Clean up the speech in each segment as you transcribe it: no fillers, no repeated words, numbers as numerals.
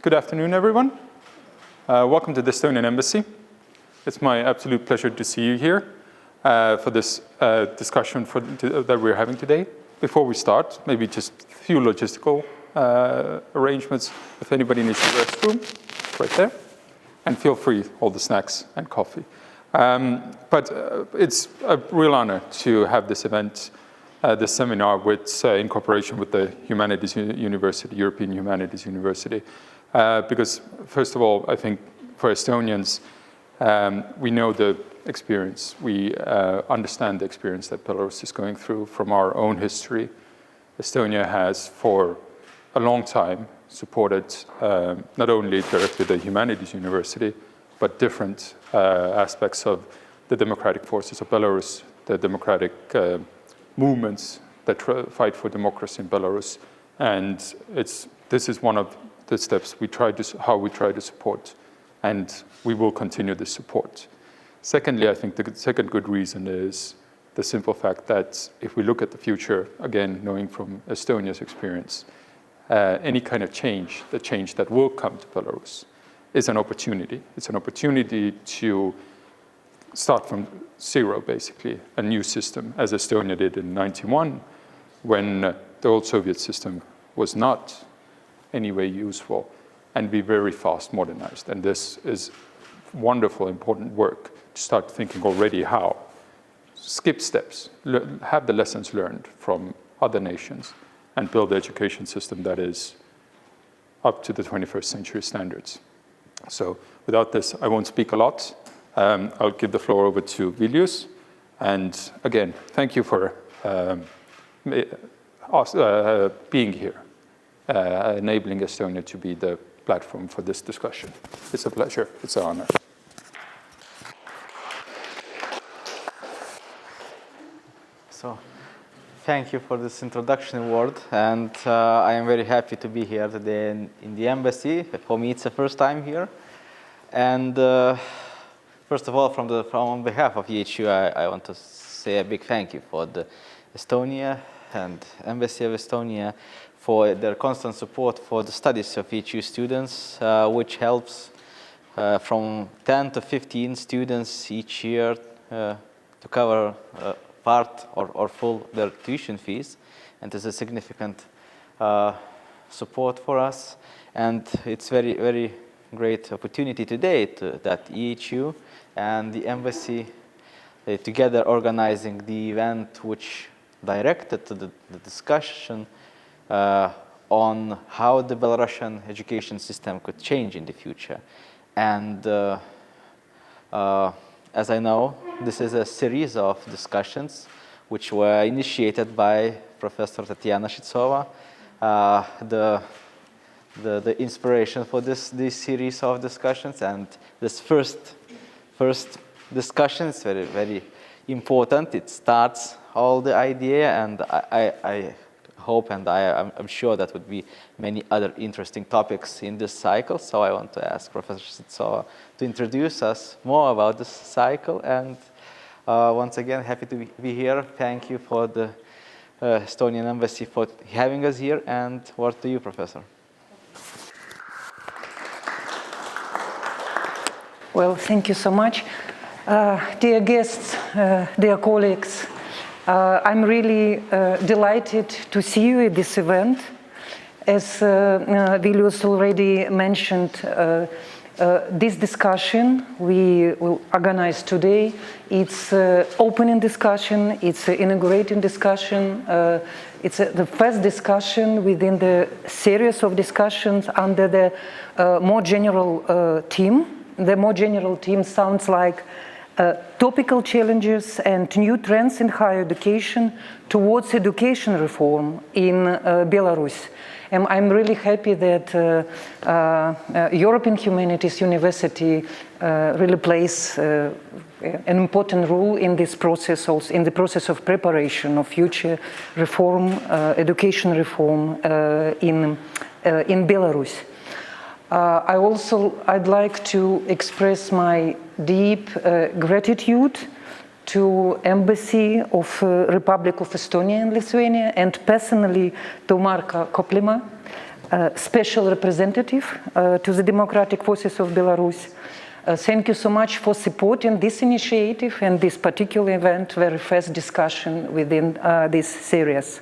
Good afternoon, everyone. Welcome to the Estonian Embassy. It's my absolute pleasure to see you here for this discussion that we're having today. Before we start, maybe just a few logistical arrangements. If anybody needs the restroom, right there. And feel free, all the snacks and coffee. But it's a real honor to have this event, this seminar in cooperation with the Humanities University, European Humanities University. Because first of all, I think for Estonians, we know the experience. We understand the experience that Belarus is going through from our own history. Estonia has, for a long time, supported not only directly the Humanities University, but different aspects of the democratic forces of Belarus, the democratic movements that fight for democracy in Belarus. And this is one of the steps how we try to support, and we will continue this support. Secondly, I think the second good reason is the simple fact that if we look at the future, again, knowing from Estonia's experience, any kind of change, the change that will come to Belarus, is an opportunity. It's an opportunity to start from zero, basically, a new system, as Estonia did in 1991, when the old Soviet system was not anyway useful, and be very fast modernized. And this is wonderful, important work to start thinking already how. Skip steps, have the lessons learned from other nations, and build the education system that is up to the 21st century standards. So without this, I won't speak a lot. I'll give the floor over to Vilius. And again, thank you for being here. Enabling Estonia to be the platform for this discussion. It's a pleasure, it's an honor. So, thank you for this introduction word, and I am very happy to be here today in the embassy. For me, it's the first time here. And first of all, on behalf of EHU, I want to say a big thank you for the Estonia and Embassy of Estonia for their constant support for the studies of EHU students, which helps from 10 to 15 students each year to cover part or full their tuition fees. And it's a significant support for us. And it's very, very great opportunity today that EHU and the embassy together organizing the event which directed to the discussion on how the Belarusian education system could change in the future. And as I know, this is a series of discussions which were initiated by Professor Tatiana Shchyttsova. The inspiration for this series of discussions, and this first discussion is very, very important. It starts all the idea, and I hope and I'm sure that would be many other interesting topics in this cycle. So I want to ask Professor Shchyttsova to introduce us more about this cycle. And once again, happy to be here. Thank you for the Estonian Embassy for having us here. And word to you, Professor. Well, thank you so much. Dear guests, dear colleagues, I'm really delighted to see you at this event. As Vilius already mentioned, this discussion we will organize today, it's opening discussion, it's an inaugurating discussion, it's the first discussion within the series of discussions under the more general theme. The more general theme sounds like topical challenges and new trends in higher education towards education reform in Belarus. And I'm really happy that European Humanities University really plays an important role in this process, also in the process of preparation of future reform, education reform in Belarus. I'd like to express my deep gratitude to Embassy of Republic of Estonia and Lithuania, and personally to Marko, Koplimaa, special representative to the democratic forces of Belarus. Thank you so much for supporting this initiative and this particular event, very first discussion within this series.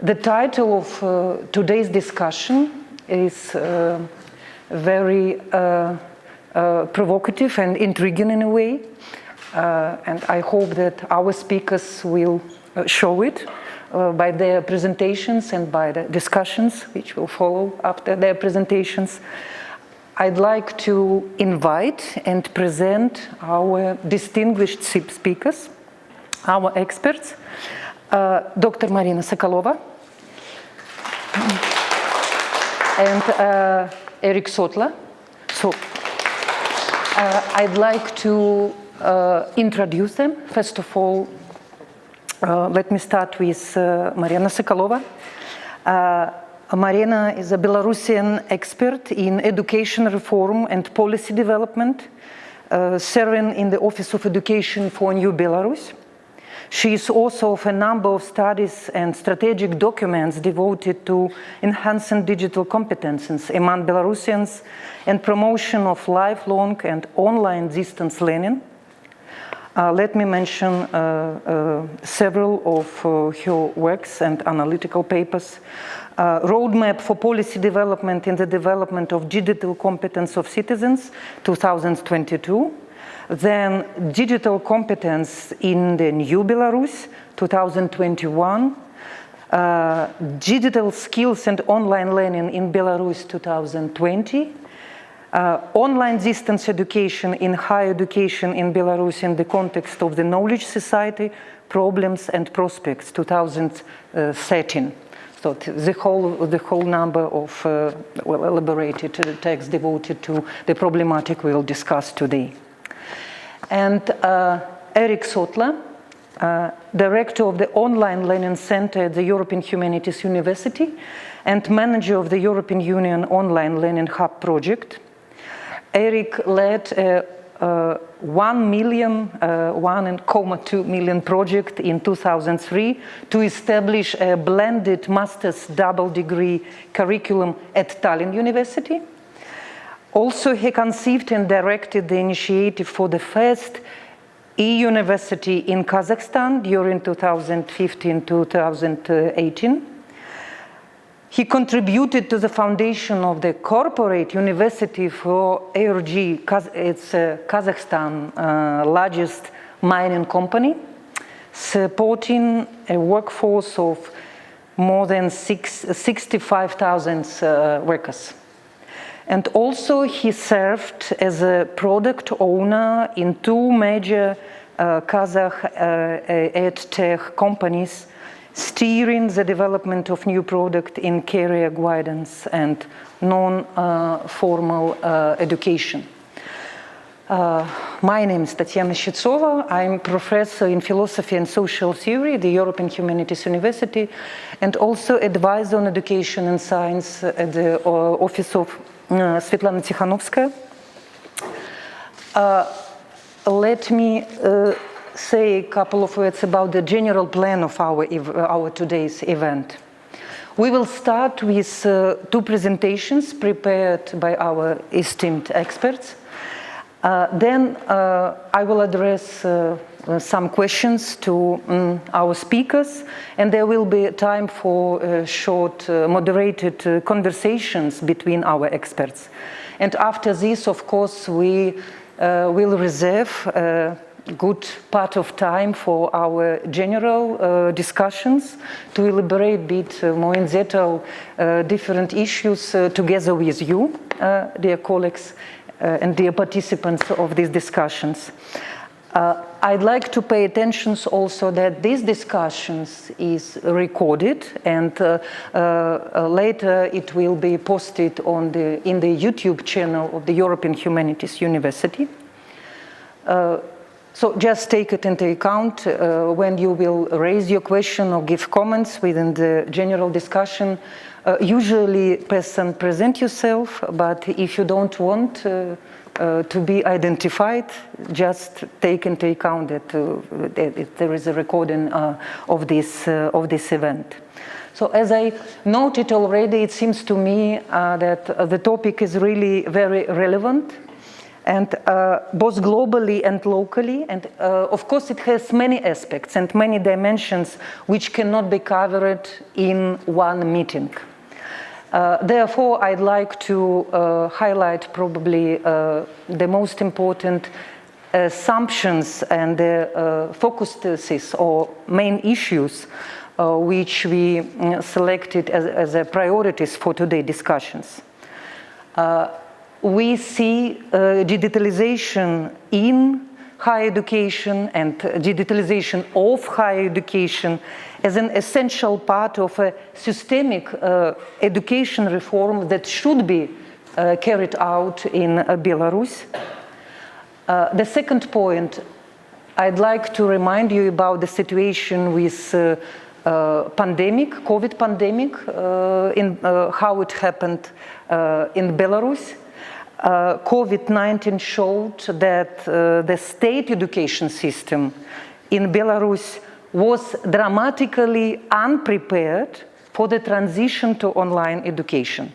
The title of today's discussion is very provocative and intriguing in a way, and I hope that our speakers will show it by their presentations and by the discussions which will follow after their presentations. I'd like to invite and present our distinguished speakers, our experts, Dr. Marianna Sokolova and Erik Sootla. So I'd like to introduce them. First of all, let me start with Marianna Sokolova. Marianna is a Belarusian expert in education reform and policy development, serving in the Office of Education for New Belarus. She is author of a number of studies and strategic documents devoted to enhancing digital competences among Belarusians and promotion of lifelong and online distance learning. Let me mention several of her works and analytical papers. Roadmap for Policy Development in the Development of Digital Competence of Citizens, 2022. Then Digital Competence in the New Belarus, 2021. Digital Skills and Online Learning in Belarus, 2020. Online distance education in higher education in Belarus in the context of the knowledge society, problems and prospects, 2013. So the whole number of elaborated texts devoted to the problematic we'll discuss today. And Erik Sootla, director of the Online Learning Center at the European Humanities University and manager of the European Union Online Learning Hub project. Erik led a 1.2 million project in 2003 to establish a blended master's double degree curriculum at Tallinn University. Also, he conceived and directed the initiative for the first e-university in Kazakhstan during 2015-2018. He contributed to the foundation of the corporate university for ARG, it's Kazakhstan's largest mining company, supporting a workforce of more than 65,000 workers. And also he served as a product owner in two major Kazakh edtech companies, steering the development of new product in career guidance and non-formal education. My name is Tatiana Shchyttsova. I'm professor in philosophy and social theory at the European Humanities University and also advisor on education and science at the office of Svetlana Tikhanovskaya. Let me say a couple of words about the general plan of our today's event. We will start with two presentations prepared by our esteemed experts. Then I will address some questions to our speakers, and there will be time for short moderated conversations between our experts. And after this, of course, we will reserve a good part of time for our general discussions to elaborate a bit more in detail different issues together with you, dear colleagues and dear participants of these discussions. I'd like to pay attention also that these discussions is recorded, and later it will be posted in the YouTube channel of the European Humanities University. So just take it into account when you will raise your question or give comments within the general discussion. Usually present yourself, but if you don't want to be identified, just take into account that there is a recording of this event. So as I noted already, it seems to me that the topic is really very relevant, and both globally and locally. And of course, it has many aspects and many dimensions which cannot be covered in one meeting. Therefore, I'd like to highlight probably the most important assumptions and focuses or main issues which we selected as priorities for today's discussions. We see digitalization in higher education and digitalization of higher education as an essential part of a systemic education reform that should be carried out in Belarus. The second point, I'd like to remind you about the situation with pandemic, COVID pandemic, in how it happened in Belarus. COVID-19 showed that the state education system in Belarus was dramatically unprepared for the transition to online education.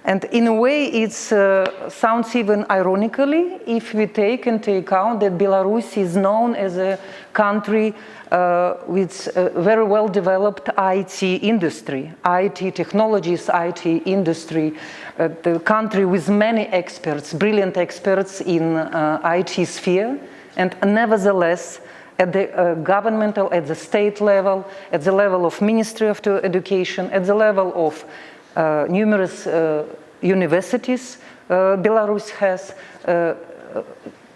And in a way, it sounds even ironically if we take into account that Belarus is known as a country with a very well-developed IT industry, IT technologies, IT industry, the country with many experts, brilliant experts in IT sphere, and nevertheless, at the governmental, at the state level, at the level of Ministry of Education, at the level of numerous universities Belarus has,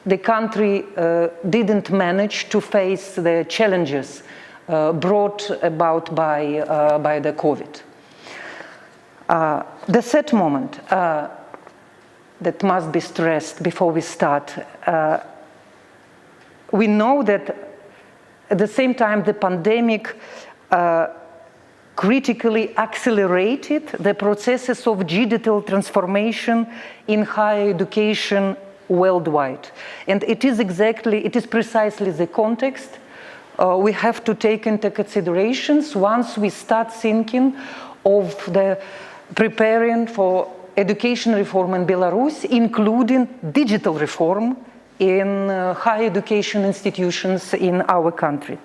the country didn't manage to face the challenges brought about by the COVID. The third moment that must be stressed before we start, we know that at the same time the pandemic critically accelerated the processes of digital transformation in higher education worldwide. And it is precisely the context we have to take into considerations once we start thinking of the preparing for education reform in Belarus, including digital reform in higher education institutions in our country.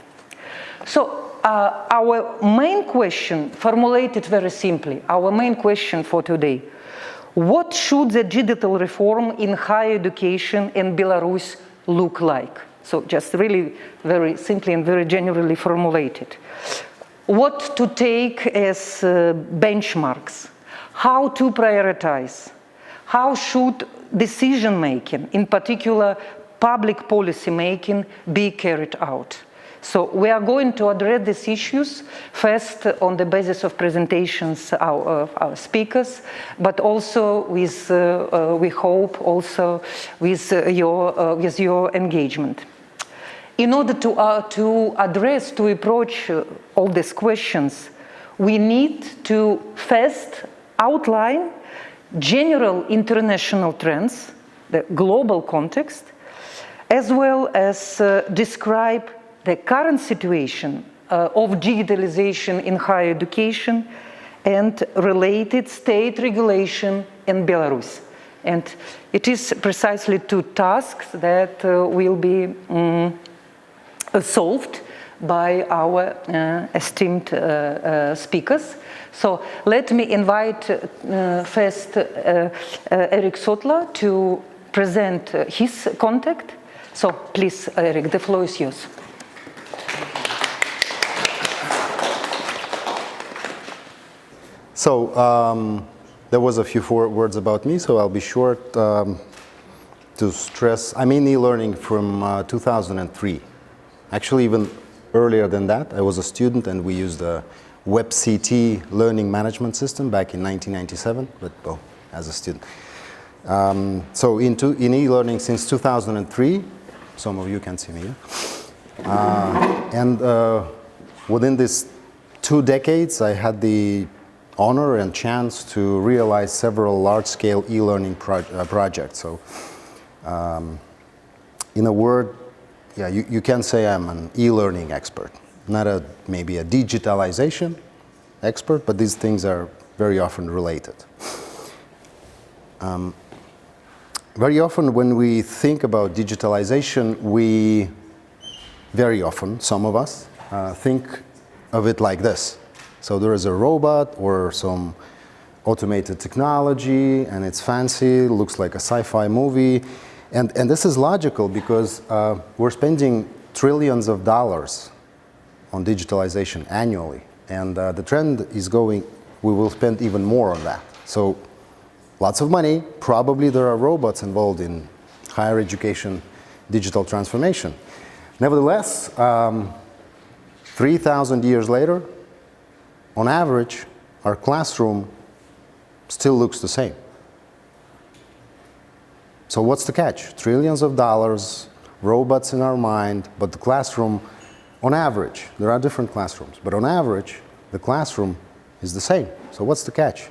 So our main question, formulated very simply, our main question for today: what should the digital reform in higher education in Belarus look like? So just really very simply and very generally formulated. What to take as benchmarks? How to prioritize? How should decision making, in particular public policy making, be carried out? So we are going to address these issues first on the basis of presentations of our speakers, but also with, we hope, also with your engagement. In order to approach all these questions, we need to first outline general international trends, the global context, as well as describe the current situation of digitalization in higher education and related state regulation in Belarus. And it is precisely two tasks that will be solved by our esteemed speakers. So let me invite first Erik Sootla to present his contact. So please, Erik, the floor is yours. So there was a few words about me, so I'll be short to stress. I'm in e-learning from 2003. Actually, even earlier than that, I was a student and we used a WebCT learning management system back in 1997, but well, as a student. So in e-learning since 2003, some of you can see me, and within these 2 decades, I had the honor and chance to realize several large-scale e-learning projects. So, in a word, yeah, you can say I'm an e-learning expert. Not maybe a digitalization expert, but these things are very often related. Very often when we think about digitalization, very often, some of us, think of it like this. So there is a robot or some automated technology, and it's fancy, looks like a sci-fi movie. And this is logical because we're spending trillions of dollars on digitalization annually. And the trend is going, we will spend even more on that. So lots of money, probably there are robots involved in higher education digital transformation. Nevertheless, 3,000 years later, on average, our classroom still looks the same. So what's the catch? Trillions of dollars, robots in our mind, but the classroom, on average, there are different classrooms, but on average, the classroom is the same. So what's the catch?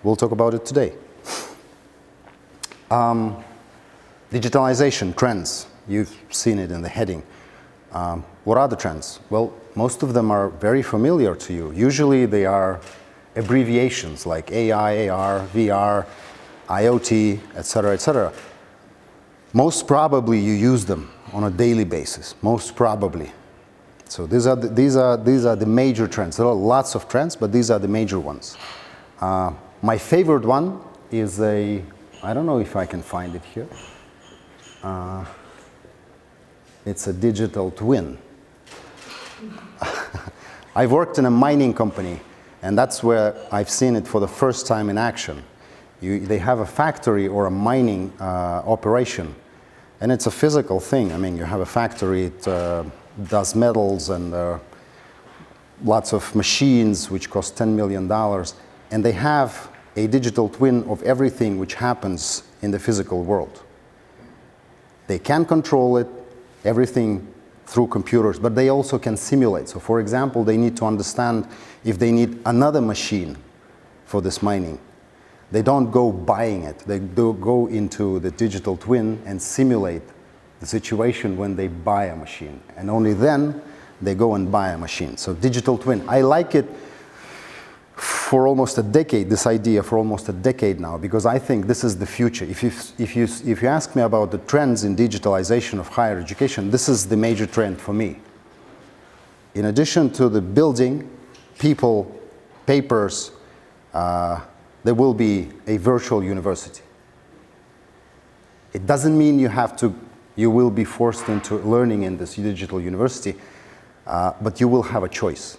We'll talk about it today. Digitalization trends. You've seen it in the heading. What are the trends? Well, most of them are very familiar to you. Usually they are abbreviations like AI, AR, VR, IoT, etc., etc. Most probably you use them on a daily basis. Most probably. So these are the major trends. There are lots of trends, but these are the major ones. My favorite one is I don't know if I can find it here. It's a digital twin. I've worked in a mining company, and that's where I've seen it for the first time in action. They have a factory or a mining operation, and it's a physical thing. I mean, you have a factory, it does metals and lots of machines which cost $10 million, and they have a digital twin of everything which happens in the physical world. They can control it, everything through computers, but they also can simulate. So for example, they need to understand if they need another machine for this mining. They don't go buying it. They do go into the digital twin and simulate the situation when they buy a machine. And only then they go and buy a machine. So digital twin, I like it for almost a decade, this idea for almost a decade now, because I think this is the future. If you ask me about the trends in digitalization of higher education, this is the major trend for me. In addition to the building, people, papers, there will be a virtual university. It doesn't mean you will be forced into learning in this digital university, but you will have a choice.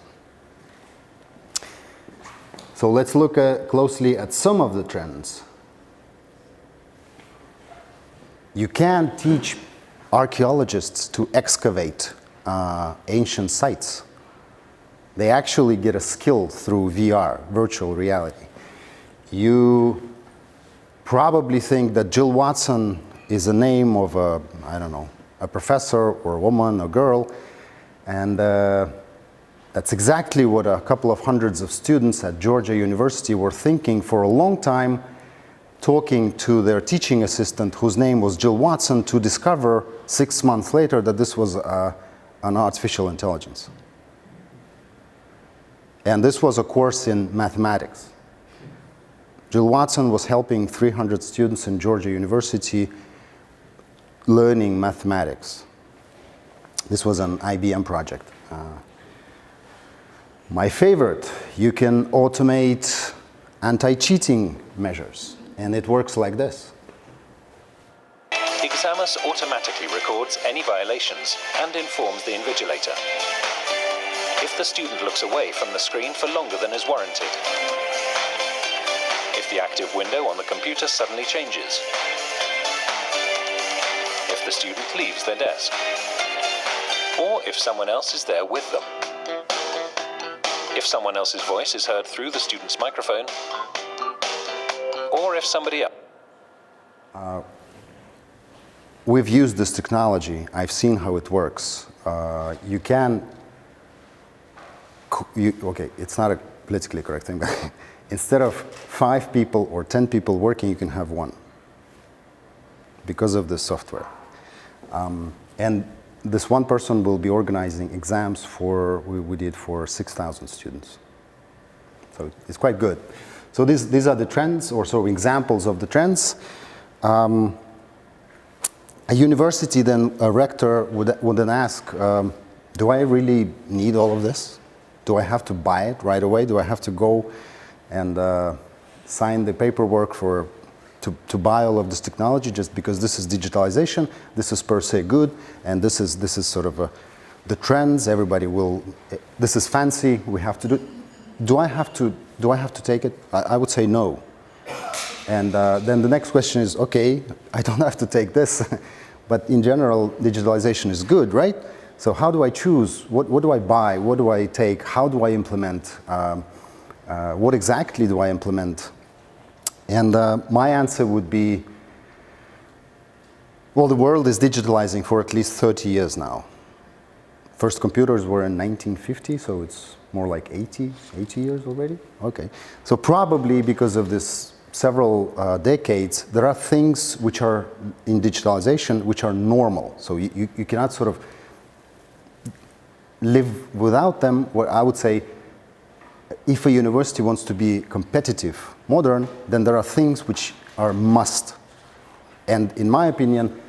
So let's look closely at some of the trends. You can teach archaeologists to excavate ancient sites. They actually get a skill through VR, virtual reality. You probably think that Jill Watson is a name of a professor or a woman or girl, and that's exactly what a couple of hundreds of students at Georgia University were thinking for a long time, talking to their teaching assistant, whose name was Jill Watson, to discover 6 months later that this was an artificial intelligence. And this was a course in mathematics. Jill Watson was helping 300 students in Georgia University learning mathematics. This was an IBM project. My favorite, you can automate anti-cheating measures, and it works like this. Examus automatically records any violations and informs the invigilator if the student looks away from the screen for longer than is warranted, if the active window on the computer suddenly changes, if the student leaves their desk, or if someone else is there with them. If someone else's voice is heard through the student's microphone, or if somebody else. We've used this technology. I've seen how it works. Okay, it's not a politically correct thing, but instead of 5 people or 10 people working, you can have 1 because of the software. And this one person will be organizing exams we did for 6,000 students. So it's quite good. So these are the trends, or sort of examples of the trends. A university, then a rector would then ask, do I really need all of this? Do I have to buy it right away? Do I have to go and sign the paperwork to buy all of this technology just because this is digitalization, this is per se good, and this is sort of the trends, everybody will, this is fancy, we have to do it. Do I have to take it? I would say no. And then the next question is, okay, I don't have to take this, but in general, digitalization is good, right? So how do I choose? What do I buy? What do I take? How do I implement? What exactly do I implement? And my answer would be, well, the world is digitalizing for at least 30 years now. First computers were in 1950, so it's more like 80 years already? Okay. So probably because of this several decades, there are things which are in digitalization which are normal. So you cannot sort of live without them. Where I would say, if a university wants to be competitive, modern, then there are things which are must. And in my opinion,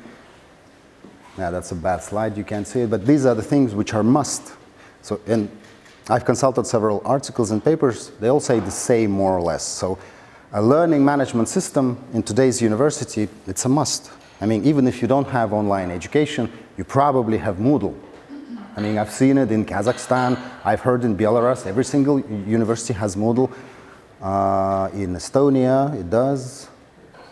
yeah, that's a bad slide, you can't see it, but these are the things which are must. So, and I've consulted several articles and papers, they all say the same more or less. So a learning management system in today's university, it's a must. I mean, even if you don't have online education, you probably have Moodle. I mean, I've seen it in Kazakhstan, I've heard in Belarus, every single university has Moodle. In Estonia, it does.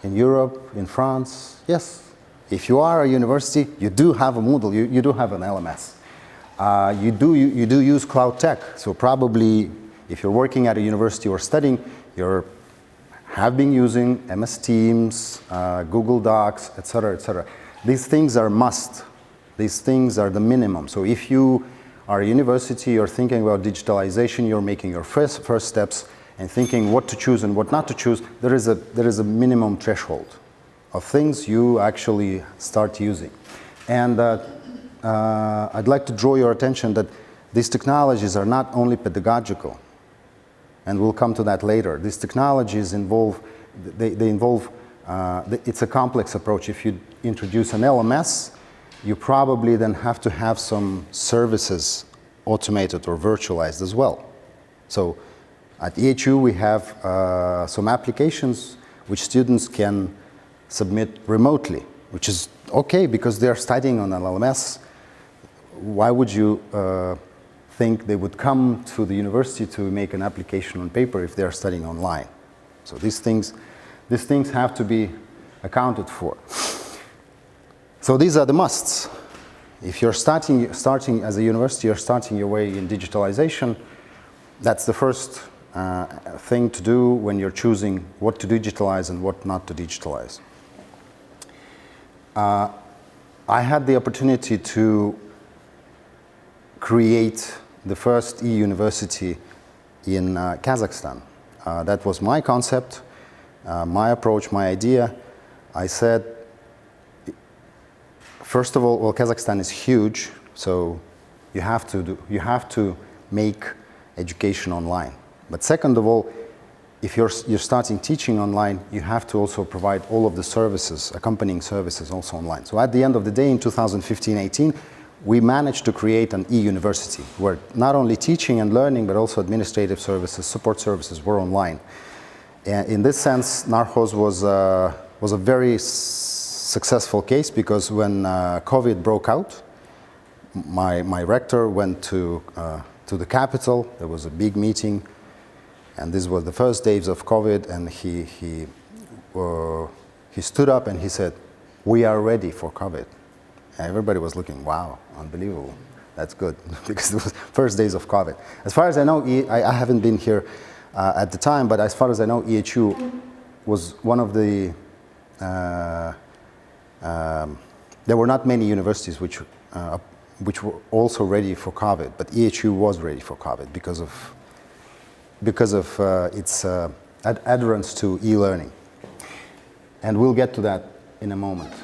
In Europe, in France, yes. If you are a university, you do have a Moodle, you do have an LMS. You do use cloud tech, so probably if you're working at a university or studying, you have been using MS Teams, Google Docs, etc., etc. These things are must. These things are the minimum. So if you are a university, you're thinking about digitalization, you're making your first steps and thinking what to choose and what not to choose, there is a minimum threshold of things you actually start using. And I'd like to draw your attention that these technologies are not only pedagogical, and we'll come to that later. These technologies involve, it's a complex approach. If you introduce an LMS, you probably then have to have some services automated or virtualized as well. So at EHU we have some applications which students can submit remotely, which is okay because they're studying on an LMS. Why would you think they would come to the university to make an application on paper if they're studying online? So these things have to be accounted for. So these are the musts. If you're starting as a university, you're starting your way in digitalization, that's the first thing to do when you're choosing what to digitalize and what not to digitalize. I had the opportunity to create the first e-university in Kazakhstan. That was my concept, my approach, my idea. I said, first of all, well, Kazakhstan is huge, so you have to make education online. But second of all, if you're starting teaching online, you have to also provide all of the services, accompanying services also online. So at the end of the day, in 2015-18, we managed to create an e-university where not only teaching and learning, but also administrative services, support services were online. And in this sense, Narhos was a very successful case because when COVID broke out, my rector went to the capital. There was a big meeting, and this was the first days of COVID, and he stood up and he said, "We are ready for COVID." And everybody was looking, wow, unbelievable. That's good, because it was first days of COVID. As far as I know, I haven't been here at the time, but as far as I know, EHU was one of the, there were not many universities which were also ready for COVID, but EHU was ready for COVID because of its adherence to e-learning. And we'll get to that in a moment.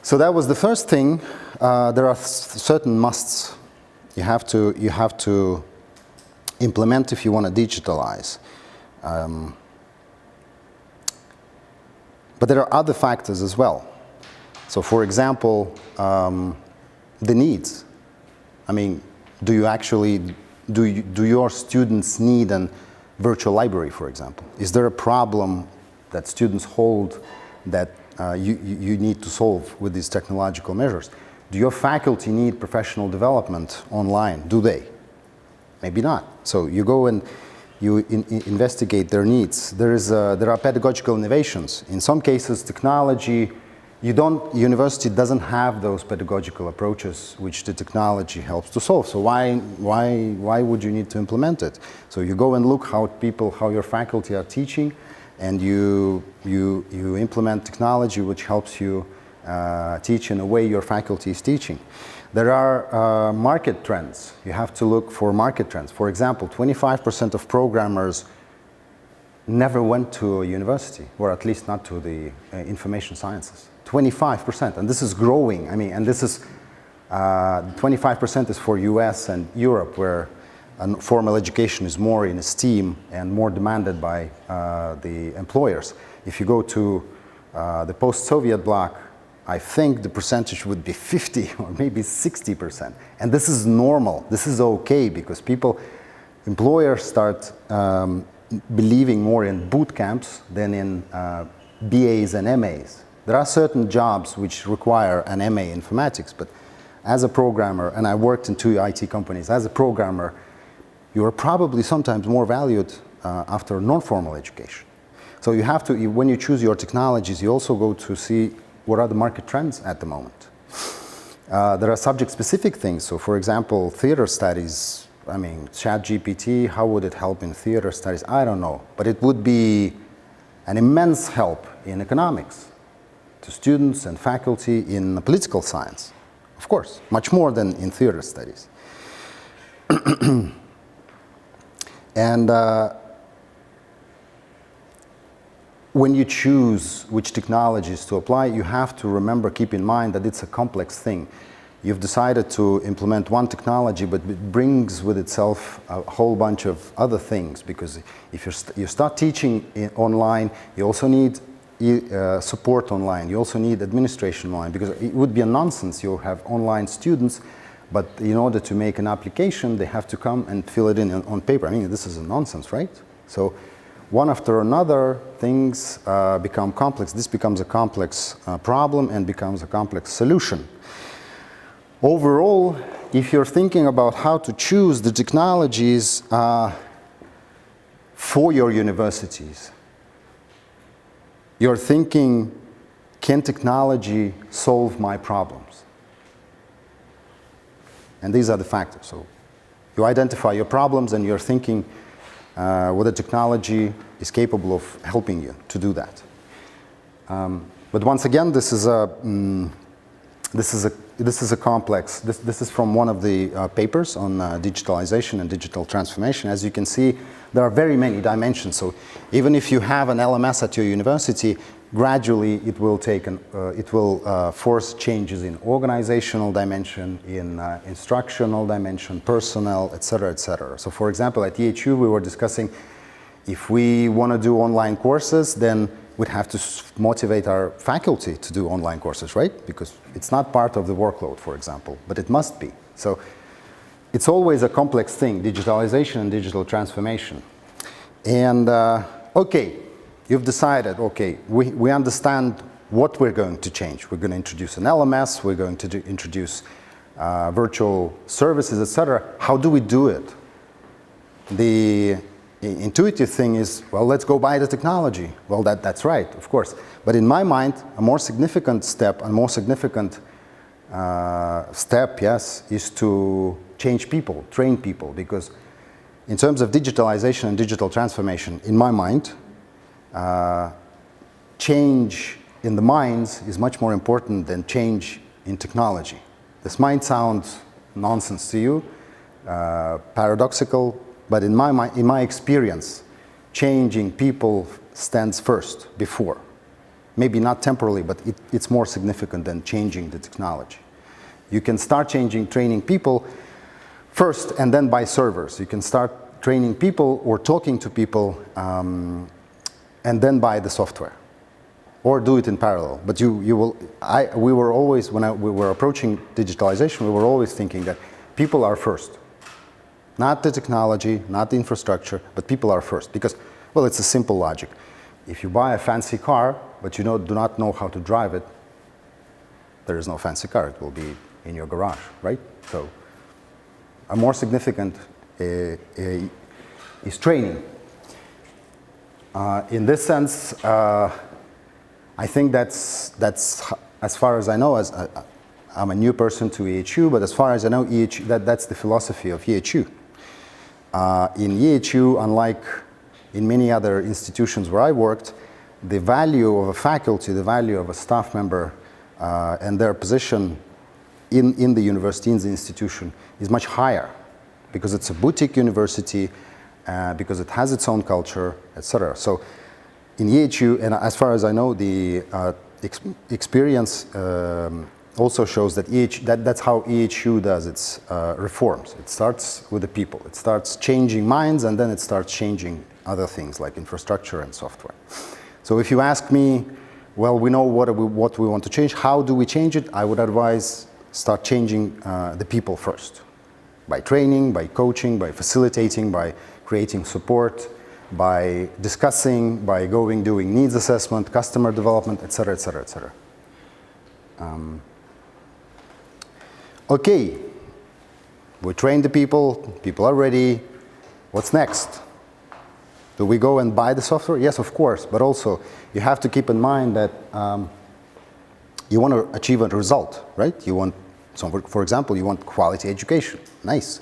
So that was the first thing. There are certain musts. You have to implement if you want to digitalize. But there are other factors as well. So for example, the needs. I mean, do your students need a virtual library, for example? Is there a problem that students hold that you need to solve with these technological measures? Do your faculty need professional development online? Do they? Maybe not. So you go and you investigate their needs. There are pedagogical innovations. In some cases, technology, university doesn't have those pedagogical approaches which the technology helps to solve. So why would you need to implement it? So you go and look how your faculty are teaching, and you implement technology which helps you teach in a way your faculty is teaching. There are market trends. You have to look for market trends. For example, 25% of programmers never went to a university, or at least not to the information sciences. 25%, and this is growing. I mean, and this is 25% is for US and Europe, where formal education is more in esteem and more demanded by the employers. If you go to the post-Soviet bloc, I think the percentage would be 50 or maybe 60%. And this is normal. This is okay, because employers start believing more in boot camps than in BAs and MAs. There are certain jobs which require an MA in informatics, but as a programmer, and I worked in 2 IT companies, as a programmer, you are probably sometimes more valued after non-formal education. So you have to, when you choose your technologies, you also go to see what are the market trends at the moment. There are subject-specific things. So for example, theater studies, I mean, ChatGPT, how would it help in theater studies? I don't know, but it would be an immense help in economics to students and faculty in political science, of course, much more than in theater studies. And when you choose which technologies to apply, you have to keep in mind that it's a complex thing. You've decided to implement one technology, but it brings with itself a whole bunch of other things, because if you start teaching online, you also need support online, you also need administration online, because it would be a nonsense. You have online students, but in order to make an application, they have to come and fill it in on paper. I mean, this is a nonsense, right? So one after another, things become complex. This becomes a complex problem and becomes a complex solution. Overall, if you're thinking about how to choose the technologies for your universities, you're thinking, can technology solve my problems? And these are the factors. So you identify your problems and you're thinking whether technology is capable of helping you to do that. But once again, this is a complex. This is from one of the papers on digitalization and digital transformation. As you can see, there are very many dimensions. So even if you have an LMS at your university, gradually it will force changes in organizational dimension, in instructional dimension, personnel, etc., etc. So for example, at EHU we were discussing, if we want to do online courses, then we'd have to motivate our faculty to do online courses, right? Because it's not part of the workload, for example, but it must be. So it's always a complex thing, digitalization and digital transformation. And okay, you've decided, okay, we understand what we're going to change. We're going to introduce an LMS, we're going to introduce virtual services, etc. How do we do it? The intuitive thing is, well, let's go buy the technology. Well, that's right, of course. But in my mind, a more significant step, yes, is to change people, train people. Because in terms of digitalization and digital transformation, in my mind, change in the minds is much more important than change in technology. This might sound nonsense to you, paradoxical, but in my experience, changing people stands first, before. Maybe not temporarily, but it's more significant than changing the technology. You can start training people first and then buy servers. You can start training people or talking to people and then buy the software, or do it in parallel. But we were always, we were approaching digitalization, we were always thinking that people are first. Not the technology, not the infrastructure, but people are first. Because, well, it's a simple logic. If you buy a fancy car, but you do not know how to drive it, there is no fancy car. It will be in your garage, right? So, a more significant is training. In this sense, I think that's as far as I know, I'm a new person to EHU, but as far as I know, that's the philosophy of EHU. In EHU, unlike in many other institutions where I worked, the value of a faculty, the value of a staff member, and their position in the university, in the institution, is much higher, because it's a boutique university, because it has its own culture, etc. So in EHU, and as far as I know, the experience also shows that that's how EHU does its reforms. It starts with the people. It starts changing minds, and then it starts changing other things like infrastructure and software. So if you ask me, well, we know what we want to change, how do we change it? I would advise start changing the people first. By training, by coaching, by facilitating, by creating support, by discussing, by doing needs assessment, customer development, etc., etc., etc. Okay, we train the people are ready. What's next? Do we go and buy the software? Yes, of course, but also you have to keep in mind that you want to achieve a result, right? You want, so for example, you want quality education. Nice.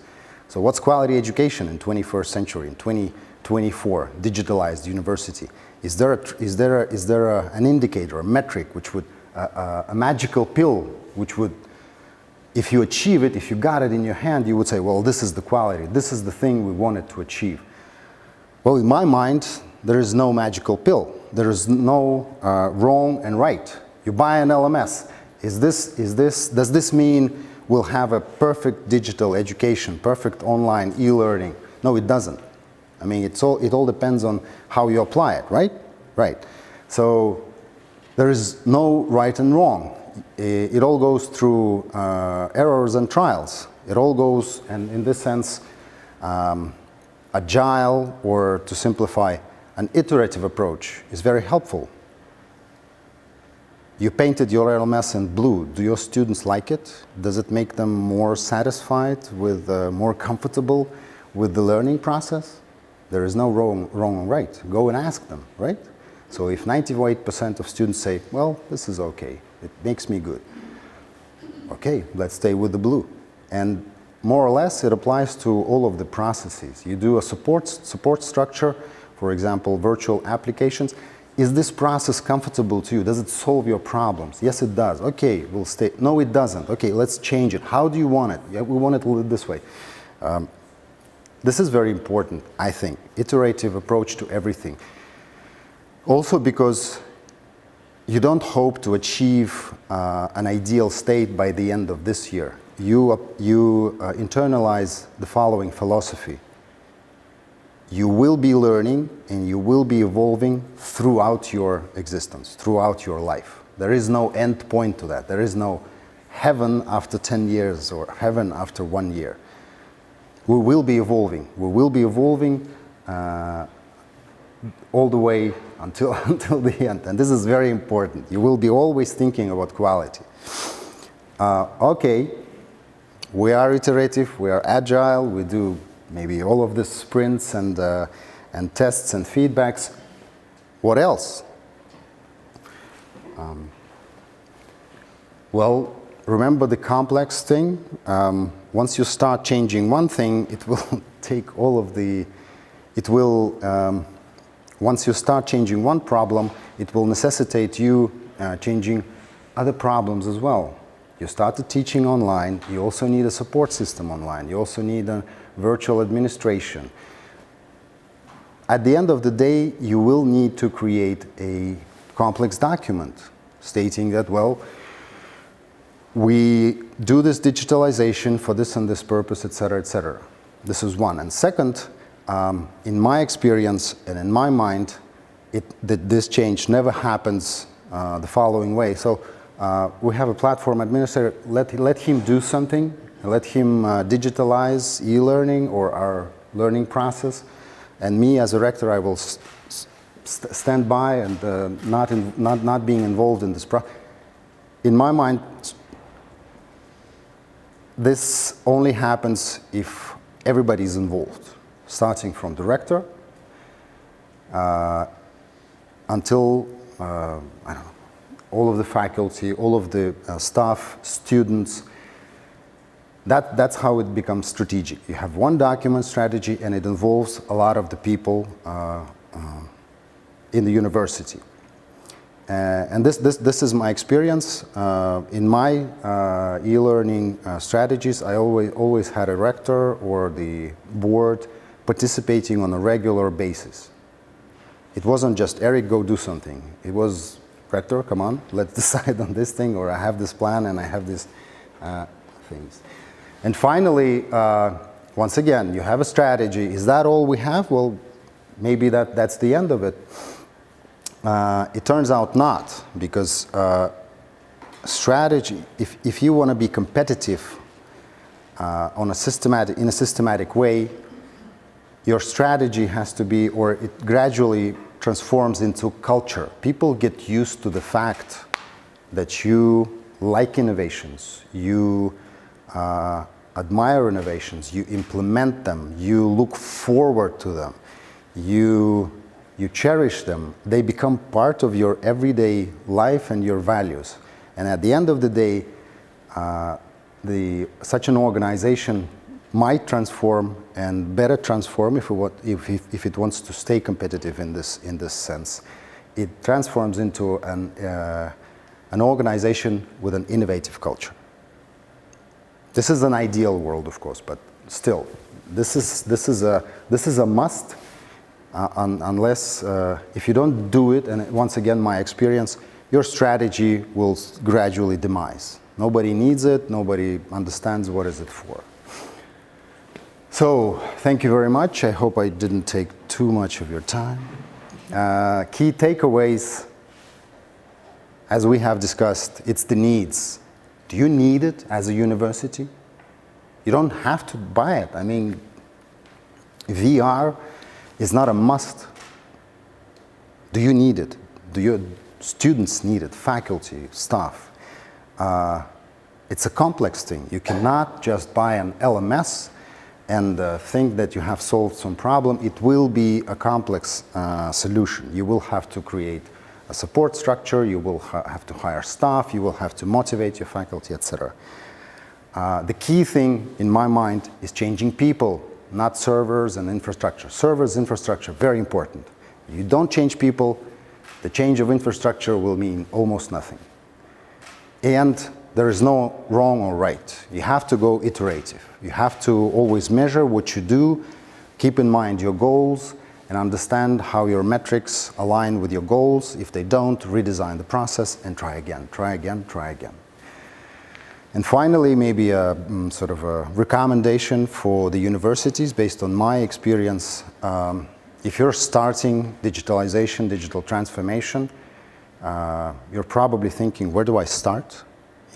So what's quality education in 21st century, in 2024, digitalized university? Is there an indicator, a metric, which would, a magical pill, which would, if you achieve it, if you got it in your hand, you would say, well, this is the quality, this is the thing we wanted to achieve. Well, in my mind, there is no magical pill. There is no wrong and right. You buy an LMS. Does this mean we'll have a perfect digital education, perfect online e-learning? No, it doesn't. I mean, it all depends on how you apply it, right? Right. So there is no right and wrong. It all goes through errors and trials. It all goes, and in this sense, agile, or to simplify, an iterative approach is very helpful. You painted your LMS in blue. Do your students like it? Does it make them more satisfied, more comfortable with the learning process? There is no wrong or right. Go and ask them, right? So if 98% of students say, well, this is okay, it makes me good. Okay, let's stay with the blue. And more or less, it applies to all of the processes. You do a support structure, for example, virtual applications. Is this process comfortable to you? Does it solve your problems? Yes, it does. Okay, we'll stay. No, it doesn't. Okay, let's change it. How do you want it? Yeah, we want it this way. This is very important, I think. Iterative approach to everything. Also because you don't hope to achieve an ideal state by the end of this year. You internalize the following philosophy. You will be learning and you will be evolving throughout your existence, throughout your life. There is no end point to that. There is no heaven after 10 years or heaven after 1 year. We will be evolving. We will be evolving all the way until the end. And this is very important. You will be always thinking about quality. Okay, we are iterative, we are agile, we do maybe all of the sprints and tests and feedbacks. What else? Well, remember the complex thing? Once you start changing one thing, it will take all of the, once you start changing one problem, it will necessitate you changing other problems as well. You started teaching online, you also need a support system online, you also need a virtual administration. At the end of the day, you will need to create a complex document stating that, well, we do this digitalization for this and this purpose, etc., etc. This is one. And second, in my experience and in my mind, this change never happens the following way. So we have a platform administrator, let him do something, let him digitalize e-learning or our learning process, and me as a rector, I will stand by and not being involved in this process. In my mind, this only happens if everybody is involved, starting from the rector until, I don't know, all of the faculty, all of the staff, students. That's how it becomes strategic. You have one document strategy and it involves a lot of the people in the university. And this is my experience. In my e-learning strategies, I always had a rector or the board participating on a regular basis. It wasn't just, Erik, go do something. It was, rector, come on, let's decide on this thing, or I have this plan and I have these things. And finally, once again, you have a strategy. Is that all we have? Well, maybe that's the end of it. It turns out not, because strategy, if you want to be competitive in a systematic way, your strategy has to be, or it gradually transforms into culture. People get used to the fact that you like innovations, you admire innovations, you implement them, you look forward to them, you cherish them. They become part of your everyday life and your values. And at the end of the day, such an organization might transform, and better transform if it wants to stay competitive in this sense. It transforms into an organization with an innovative culture. This is an ideal world, of course, but still, this is a must. Unless if you don't do it, and once again, my experience, your strategy will gradually demise. Nobody needs it. Nobody understands what is it for. So, thank you very much. I hope I didn't take too much of your time. Key takeaways, as we have discussed, it's the needs. Do you need it as a university? You don't have to buy it. I mean, VR is not a must. Do you need it? Do your students need it? Faculty, staff? It's a complex thing. You cannot just buy an LMS and think that you have solved some problem. It will be a complex solution. You will have to create a support structure, you will have to hire staff, you will have to motivate your faculty, etc. The key thing, in my mind, is changing people, not servers and infrastructure. Servers, infrastructure, very important. If you don't change people, the change of infrastructure will mean almost nothing. And there is no wrong or right. You have to go iterative. You have to always measure what you do, keep in mind your goals, and understand how your metrics align with your goals. If they don't, redesign the process and try again, try again, try again. And finally, maybe a sort of a recommendation for the universities based on my experience. If you're starting digitalization, digital transformation, you're probably thinking, where do I start?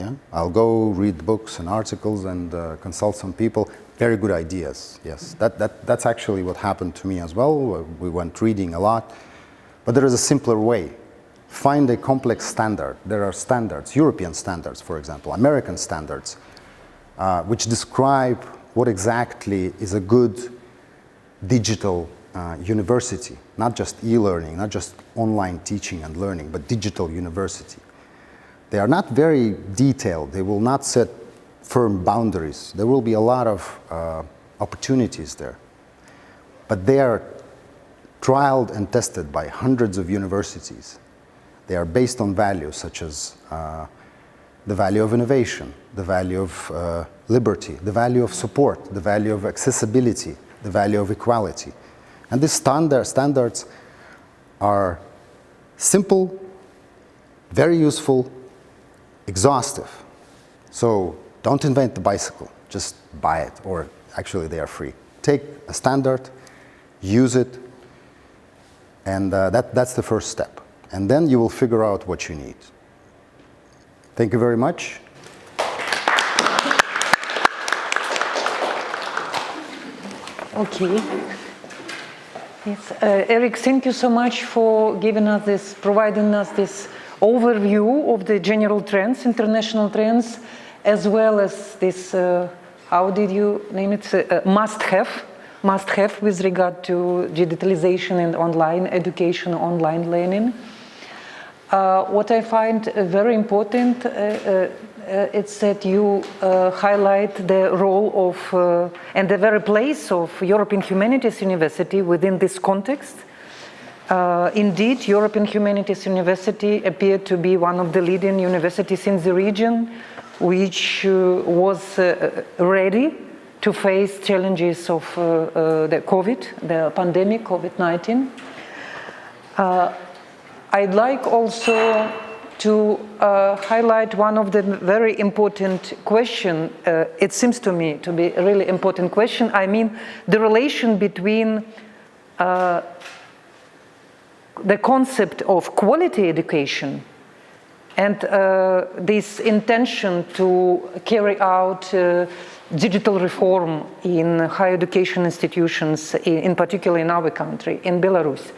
Yeah? I'll go read books and articles and consult some people. Very good ideas, yes. That's actually what happened to me as well. We went reading a lot. But there is a simpler way. Find a complex standard. There are standards, European standards, for example, American standards, which describe what exactly is a good digital university, not just e-learning, not just online teaching and learning, but digital university. They are not very detailed. They will not set firm boundaries. There will be a lot of opportunities there. But they are trialed and tested by hundreds of universities. They are based on values such as the value of innovation, the value of liberty, the value of support, the value of accessibility, the value of equality. And these standards are simple, very useful, exhaustive. So don't invent the bicycle, just buy it, or actually they are free. Take a standard use it, and that's the first step. And then you will figure out what you need. Thank you very much. Okay. Yes, Erik, thank you so much for giving us this, providing us this overview of the general trends, international trends, as well as this, how did you name it, must-have with regard to digitalization and online education, online learning. What I find very important it's that you highlight the role of and the very place of European Humanities University within this context. Indeed, European Humanities University appeared to be one of the leading universities in the region, which was ready to face challenges of the pandemic, COVID-19. I'd like also to highlight one of the very important question. It seems to me to be a really important question. I mean, the relation between the concept of quality education and this intention to carry out digital reform in higher education institutions, in particular in our country, in Belarus.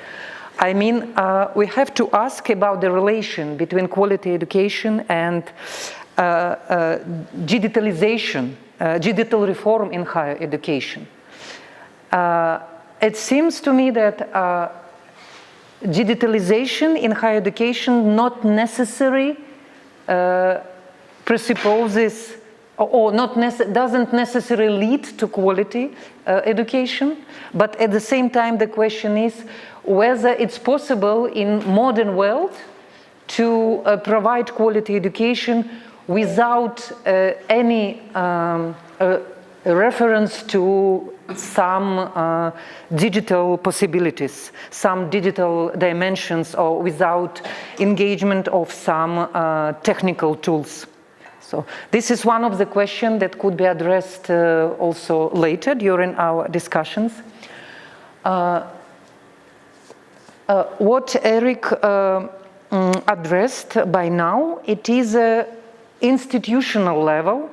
I mean, we have to ask about the relation between quality education and digitalization, digital reform in higher education. It seems to me that digitalization in higher education not necessarily presupposes or doesn't necessarily lead to quality education, but at the same time the question is whether it's possible in modern world to provide quality education without any reference to some digital possibilities, some digital dimensions, or without engagement of some technical tools. So this is one of the questions that could be addressed also later during our discussions. What Erik addressed by now, it is an institutional level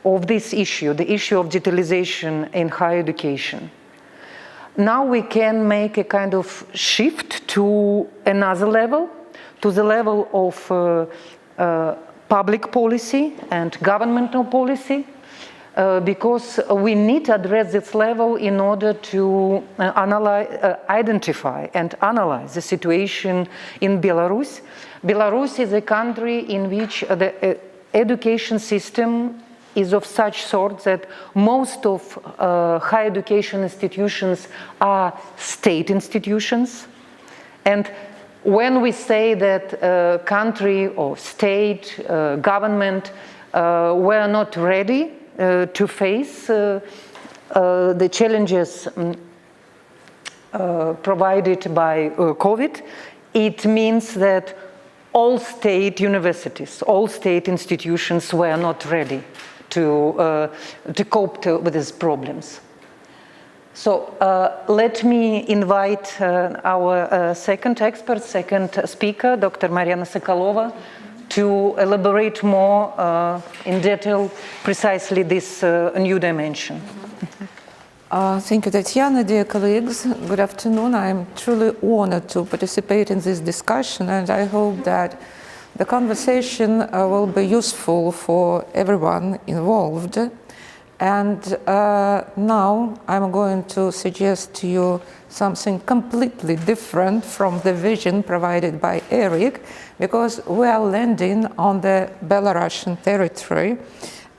of this issue, the issue of digitalization in higher education. Now we can make a kind of shift to another level, to the level of public policy and governmental policy, because we need to address this level in order to identify and analyze the situation in Belarus. Belarus is a country in which the education system is of such sort that most of higher education institutions are state institutions. And when we say that country or state, government were not ready to face the challenges provided by COVID, it means that all state universities, all state institutions were not ready to cope with these problems. So let me invite our second expert, second speaker, Dr. Marianna Sokolova, to elaborate more in detail precisely this new dimension. Thank you, Tatiana. Dear colleagues, good afternoon. I'm truly honored to participate in this discussion, and I hope that the conversation will be useful for everyone involved. And now I'm going to suggest to you something completely different from the vision provided by Erik, because we are landing on the Belarusian territory.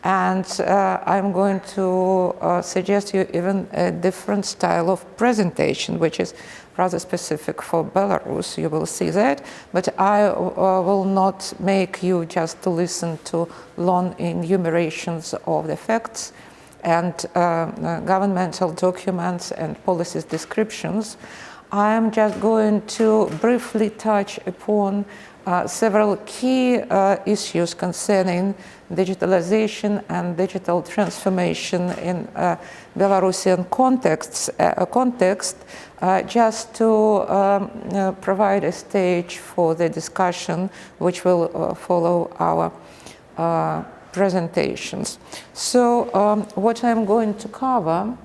And I'm going to suggest you even a different style of presentation, which is rather specific for Belarus. You will see that. But I will not make you just to listen to long enumerations of the facts and governmental documents and policies descriptions. I am just going to briefly touch upon several key issues concerning digitalization and digital transformation in Belarusian context, just to provide a stage for the discussion which will follow our presentations. So what I'm going to cover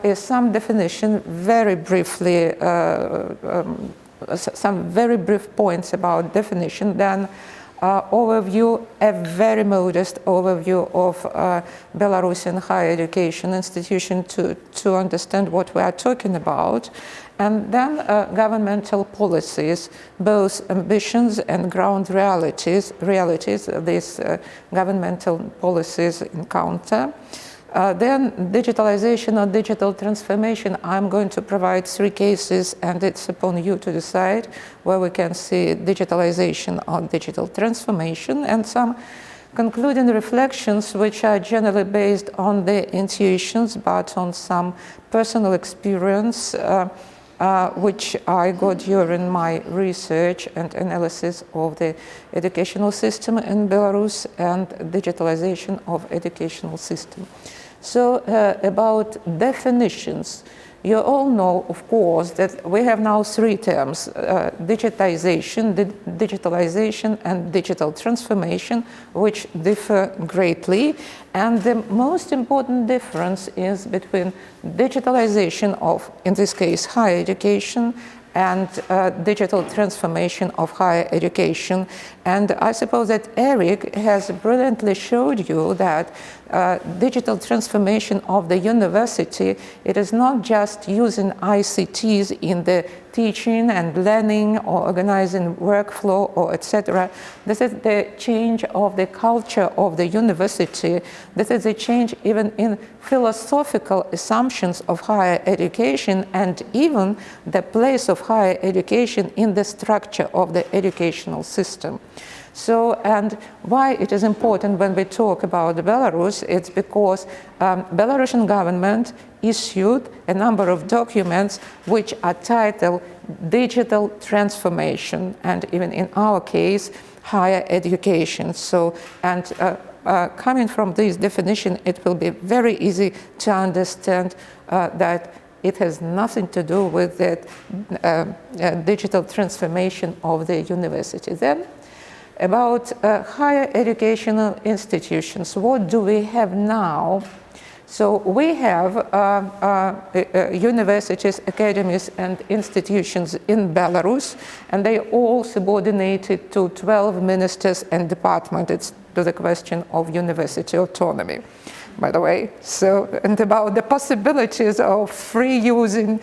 is some definition, very briefly, some very brief points about definition, then overview, a very modest overview of Belarusian higher education institution to understand what we are talking about, and then governmental policies, both ambitions and ground realities these governmental policies encounter. Then digitalization or digital transformation, I'm going to provide 3 cases, and it's upon you to decide where we can see digitalization or digital transformation, and some concluding reflections which are generally based on the intuitions but on some personal experience which I got during my research and analysis of the educational system in Belarus and digitalization of educational system. So about definitions, you all know, of course, that we have now 3 terms, digitization, digitalization, and digital transformation, which differ greatly. And the most important difference is between digitalization of, in this case, higher education, and digital transformation of higher education. And I suppose that Erik has brilliantly showed you that digital transformation of the university, it is not just using ICTs in the teaching and learning or organizing workflow or etc. This is the change of the culture of the university. This is a change even in philosophical assumptions of higher education and even the place of higher education in the structure of the educational system. So, and why it is important when we talk about Belarus, it's because Belarusian government issued a number of documents which are titled Digital Transformation, and even in our case, higher education. So, and coming from this definition, it will be very easy to understand that it has nothing to do with the digital transformation of the university. Then, about higher educational institutions, what do we have now? So we have universities, academies, and institutions in Belarus, and they all subordinated to 12 ministers and departments. It's to the question of university autonomy, by the way. So, and about the possibilities of free using,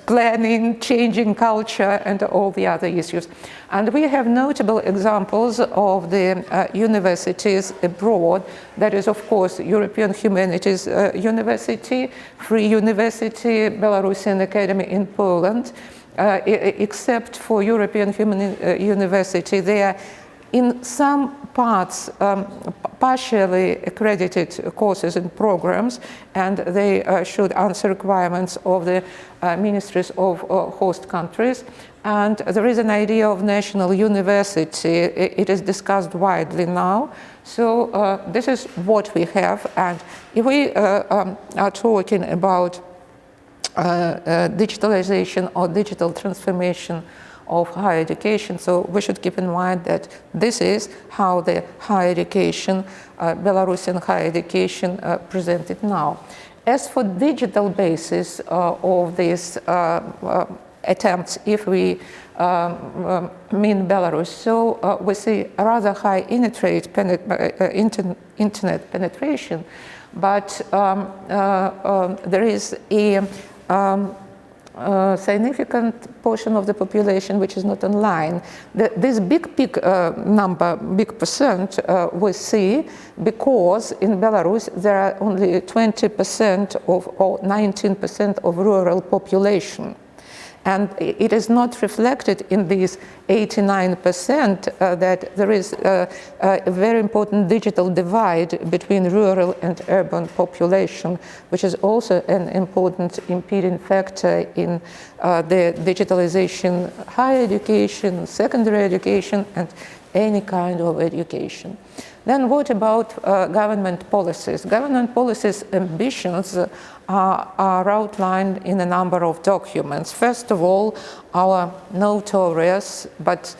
planning, changing culture, and all the other issues. And we have notable examples of the universities abroad. That is, of course, European Humanities University, Free University, Belarusian Academy in Poland. Except for European Humanities University, they are in some parts partially accredited courses and programs, and they should answer requirements of the ministries of host countries. And there is an idea of national university. It is discussed widely now. So this is what we have. And if we are talking about digitalization or digital transformation of higher education, so we should keep in mind that this is how the higher education, Belarusian higher education presented now. As for digital basis of these attempts, if we mean Belarus, so we see a rather high internet penetration, but there is a significant portion of the population which is not online. This big number, big percent, we see because in Belarus there are only 20% of or 19% of rural population. And it is not reflected in these 89% that there is a very important digital divide between rural and urban population, which is also an important impeding factor in the digitalization, higher education, secondary education, and any kind of education. Then what about government policies? Government policies ambitions are outlined in a number of documents. First of all, our notorious but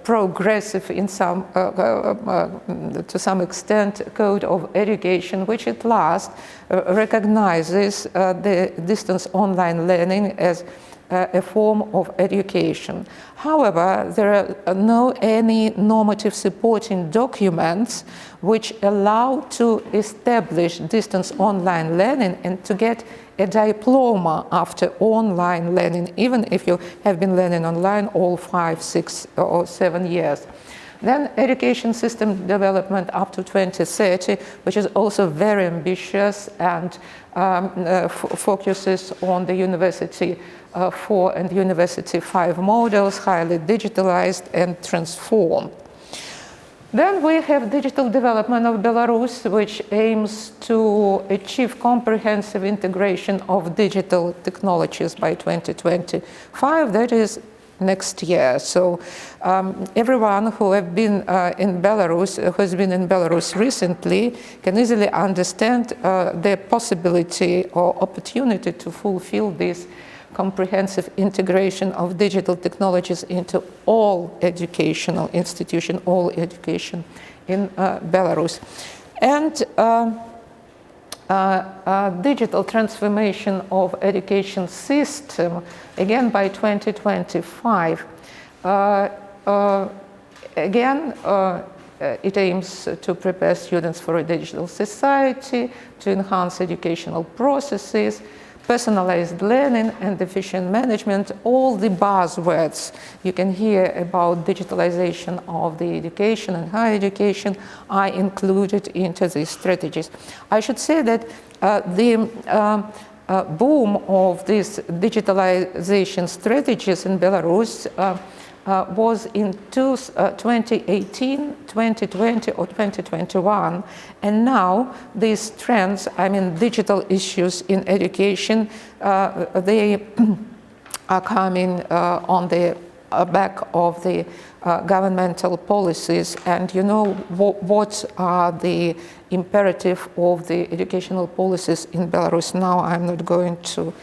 progressive in some, to some extent, Code of Education, which at last recognizes the distance online learning as a form of education. However, there are no any normative supporting documents which allow to establish distance online learning and to get a diploma after online learning, even if you have been learning online all 5, 6, or 7 years. Then education system development up to 2030, which is also very ambitious and focuses on the University 4 and University 5 models, highly digitalized and transformed. Then we have digital development of Belarus, which aims to achieve comprehensive integration of digital technologies by 2025. That is next year. So everyone who has been in Belarus recently can easily understand the possibility or opportunity to fulfill this comprehensive integration of digital technologies into all educational institutions, all education in Belarus. And digital transformation of education system, again by 2025. It aims to prepare students for a digital society, to enhance educational processes, personalized learning and efficient management. All the buzzwords you can hear about digitalization of the education and higher education are included into these strategies. I should say that the boom of these digitalization strategies in Belarus was in 2018, 2020, or 2021. And now these trends, I mean, digital issues in education, they are coming on the back of the governmental policies. And you know what are the imperative of the educational policies in Belarus now. I'm not going to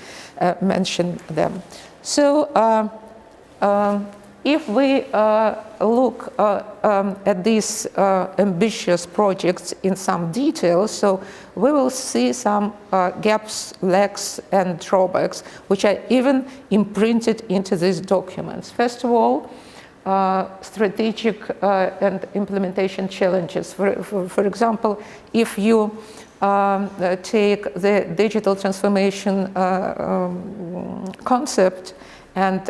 mention them. So if we look at these ambitious projects in some detail, so we will see some gaps, lacks, and drawbacks, which are even imprinted into these documents. First of all, strategic and implementation challenges. For example, if you take the digital transformation concept and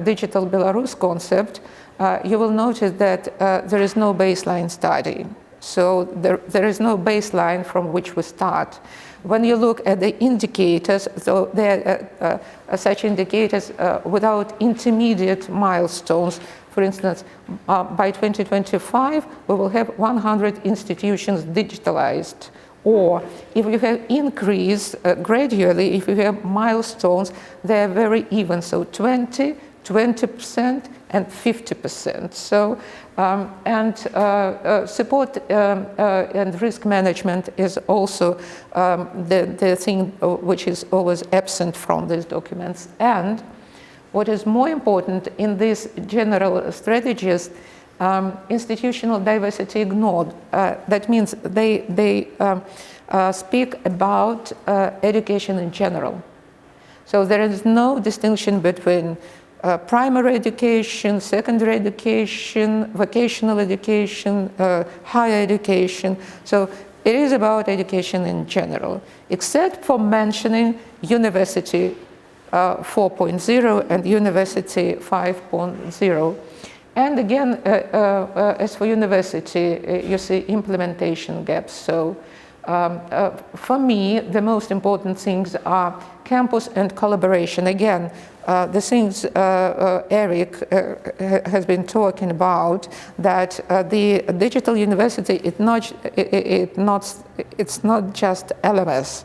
digital Belarus concept, you will notice that there is no baseline study. So there is no baseline from which we start. When you look at the indicators, so there are such indicators without intermediate milestones. For instance, by 2025, we will have 100 institutions digitalized. Or if you have increase gradually, if you have milestones, they are very even. So 20%, and 50%. So, support and risk management is also the thing which is always absent from these documents. And what is more important in these general strategies, institutional diversity ignored. That means they speak about education in general. So there is no distinction between primary education, secondary education, vocational education, higher education. So it is about education in general, except for mentioning University 4.0 and University 5.0. And again, as for university, you see implementation gaps. So for me, the most important things are campus and collaboration. Again, the things Erik has been talking about, that the digital university, it's not just LMS.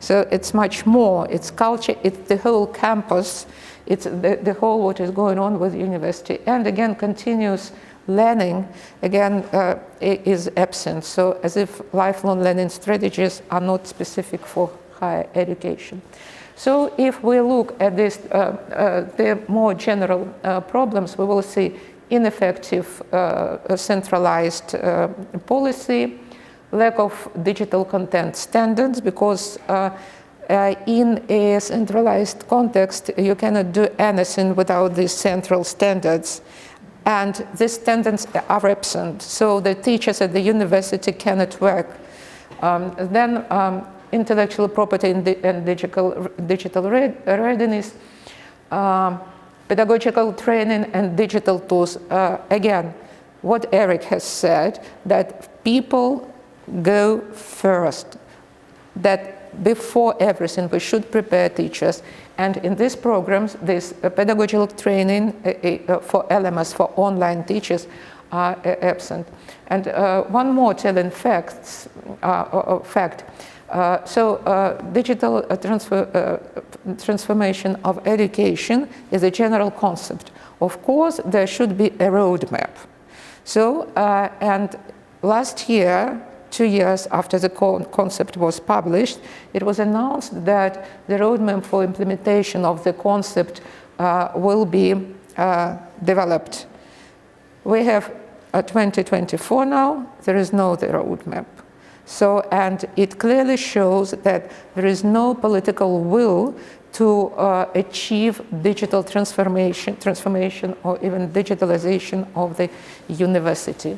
So it's much more. It's culture, it's the whole campus, it's the whole what is going on with the university. And again, continuous learning, again, is absent. So as if lifelong learning strategies are not specific for higher education. So if we look at this, the more general problems, we will see ineffective centralized policy, lack of digital content standards, because in a centralized context, you cannot do anything without these central standards. And these standards are absent, so the teachers at the university cannot work. Then intellectual property and digital readiness, pedagogical training and digital tools. Again, what Erik has said, that people go first, that before everything we should prepare teachers. And in these programs, this pedagogical training for LMS, for online teachers, are absent. And one more telling fact. Digital transformation of education is a general concept. Of course, there should be a roadmap. So, and last year, 2 years after the concept was published, it was announced that the roadmap for implementation of the concept will be developed. We have 2024 now, there is no roadmap. So, and it clearly shows that there is no political will to achieve digital transformation or even digitalization of the university.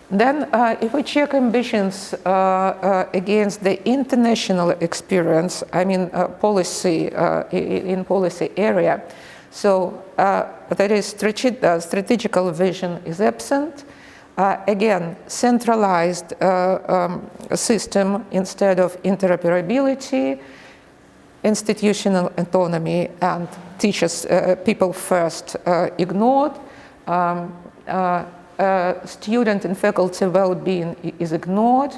Then, if we check ambitions against the international experience, I mean policy, in policy area, so that is strategical vision is absent. Again, centralized system instead of interoperability, institutional autonomy, and teachers, people first ignored. Student and faculty well-being is ignored,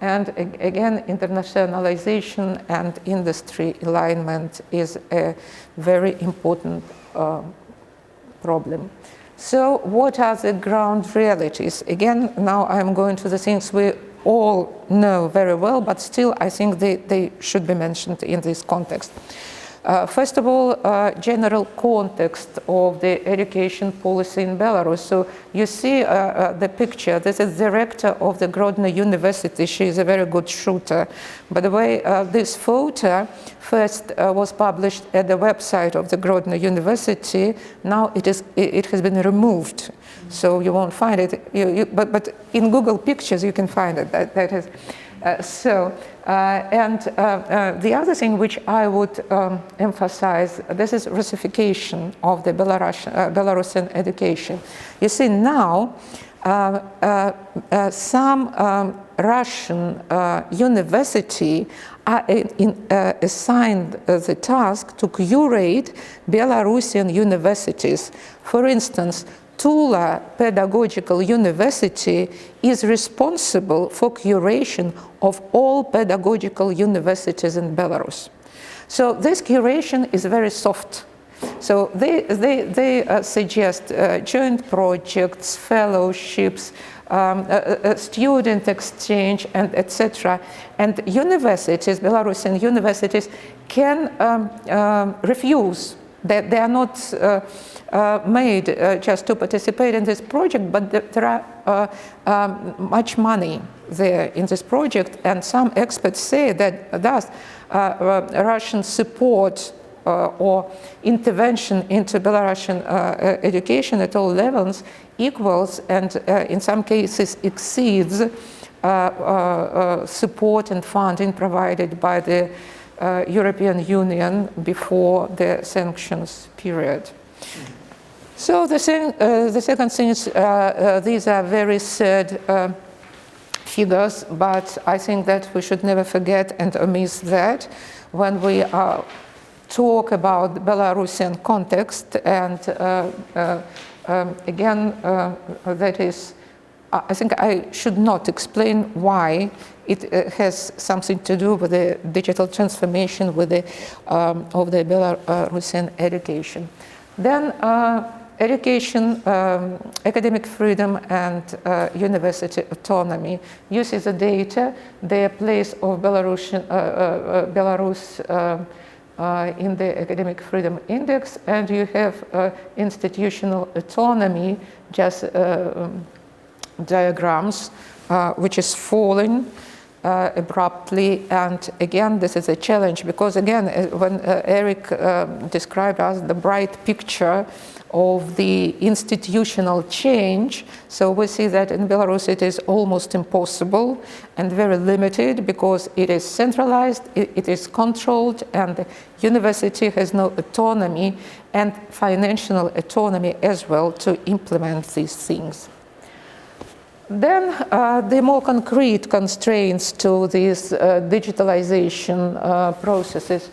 and again, internationalization and industry alignment is a very important problem. So what are the ground realities? Again, now I'm going to the things we all know very well, but still I think they should be mentioned in this context. First of all, general context of the education policy in Belarus. So you see the picture. This is the rector of the Grodno University. She is a very good shooter. By the way, this photo first was published at the website of the Grodno University. Now it has been removed, so you won't find it. But in Google Pictures you can find it. That is. The other thing which I would emphasize, this is Russification of the Belarusian education. You see now, some Russian university are assigned the task to curate Belarusian universities. For instance, Tula Pedagogical University is responsible for curation of all pedagogical universities in Belarus. So this curation is very soft. So they suggest joint projects, fellowships, student exchange, and etc. And universities, Belarusian universities, can refuse. They are not made just to participate in this project, but there are much money there in this project, and some experts say that thus Russian support or intervention into Belarusian education at all levels equals and in some cases exceeds support and funding provided by the European Union before the sanctions period. So the second thing is these are very sad figures, but I think that we should never forget and omit that when we talk about the Belarusian context. And again, that is, I think I should not explain why it has something to do with the digital transformation with the, of the Belarusian education. Then education, academic freedom, and university autonomy. You see the data, the place of Belarus in the academic freedom index, and you have institutional autonomy, just diagrams, which is falling abruptly. And again, this is a challenge, because again, when Erik described us the bright picture of the institutional change, so we see that in Belarus it is almost impossible and very limited, because it is centralized, it is controlled, and the university has no autonomy and financial autonomy as well to implement these things. Then the more concrete constraints to these digitalization processes.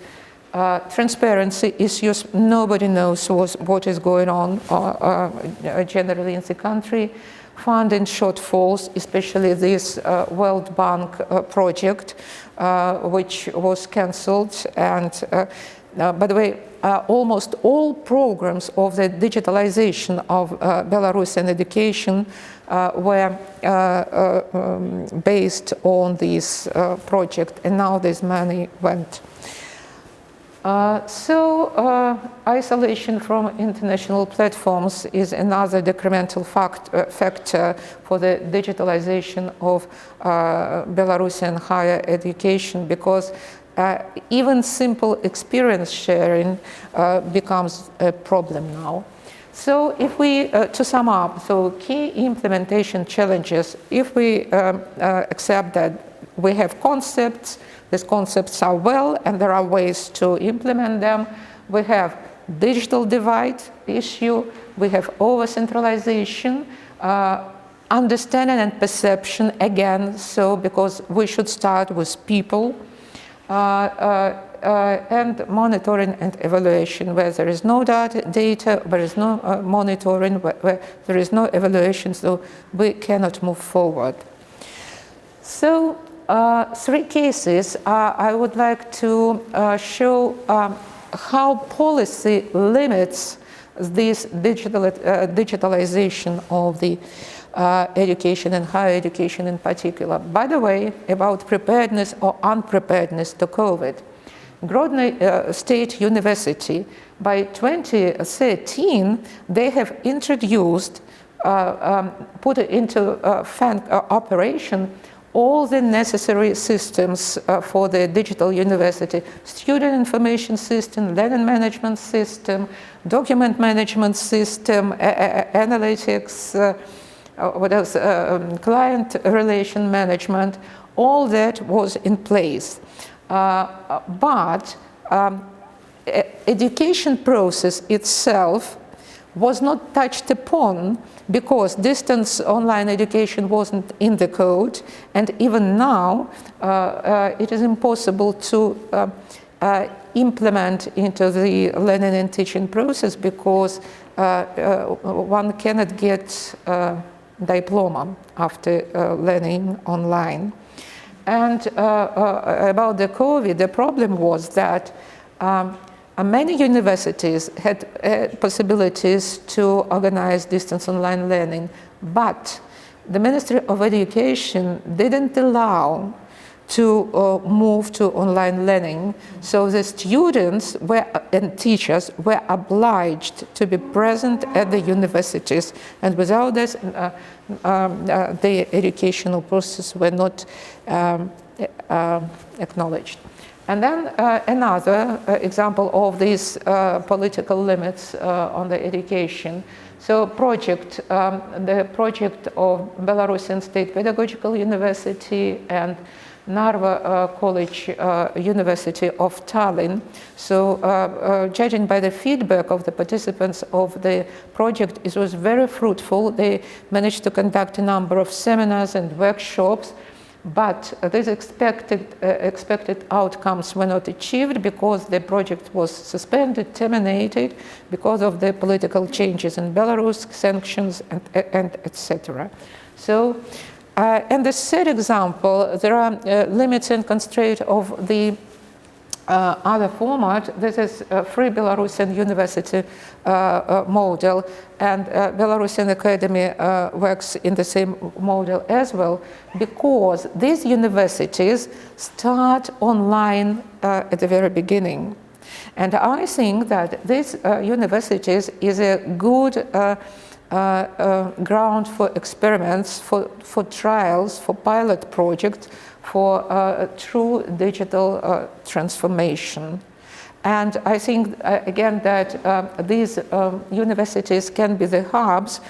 Transparency issues, nobody knows what is going on generally in the country. Funding shortfalls, especially this World Bank project, which was cancelled. And by the way, almost all programs of the digitalization of Belarusian education were based on this project, and now this money went. Isolation from international platforms is another decremental factor for the digitalization of Belarusian higher education, because even simple experience sharing becomes a problem now. So if we, to sum up, so key implementation challenges, if we accept that we have concepts, these concepts are well, and there are ways to implement them. We have digital divide issue, we have over-centralization, understanding and perception again, so because we should start with people, and monitoring and evaluation. Where there is no data, there is no monitoring, where there is no evaluation, so we cannot move forward. So, three cases I would like to show how policy limits this digitalization of the education and higher education in particular. By the way, about preparedness or unpreparedness to COVID. Grodno State University, by 2013, they have introduced, put into operation all the necessary systems for the digital university: student information system, learning management system, document management system, analytics, what else, client relation management. All that was in place. But education process itself was not touched upon, because distance online education wasn't in the code, and even now it is impossible to implement into the learning and teaching process, because one cannot get a diploma after learning online. And about the COVID, the problem was that many universities had possibilities to organize distance online learning, but the Ministry of Education didn't allow to move to online learning. So the students and teachers were obliged to be present at the universities, and without this, the educational process were not acknowledged. And then another example of these political limits on the education. So the project of Belarusian State Pedagogical University and Narva College University of Tallinn. So judging by the feedback of the participants of the project, it was very fruitful. They managed to conduct a number of seminars and workshops, but these expected outcomes were not achieved because the project was suspended, terminated, because of the political changes in Belarus, sanctions, and etc. So, and the third example, there are limits and constraints of the other format. This is Free Belarusian University model, and Belarusian Academy works in the same model as well, because these universities start online at the very beginning. And I think that these universities is a good ground for experiments, for trials, for pilot projects, for true digital transformation. And I think, again, that these universities can be the hubs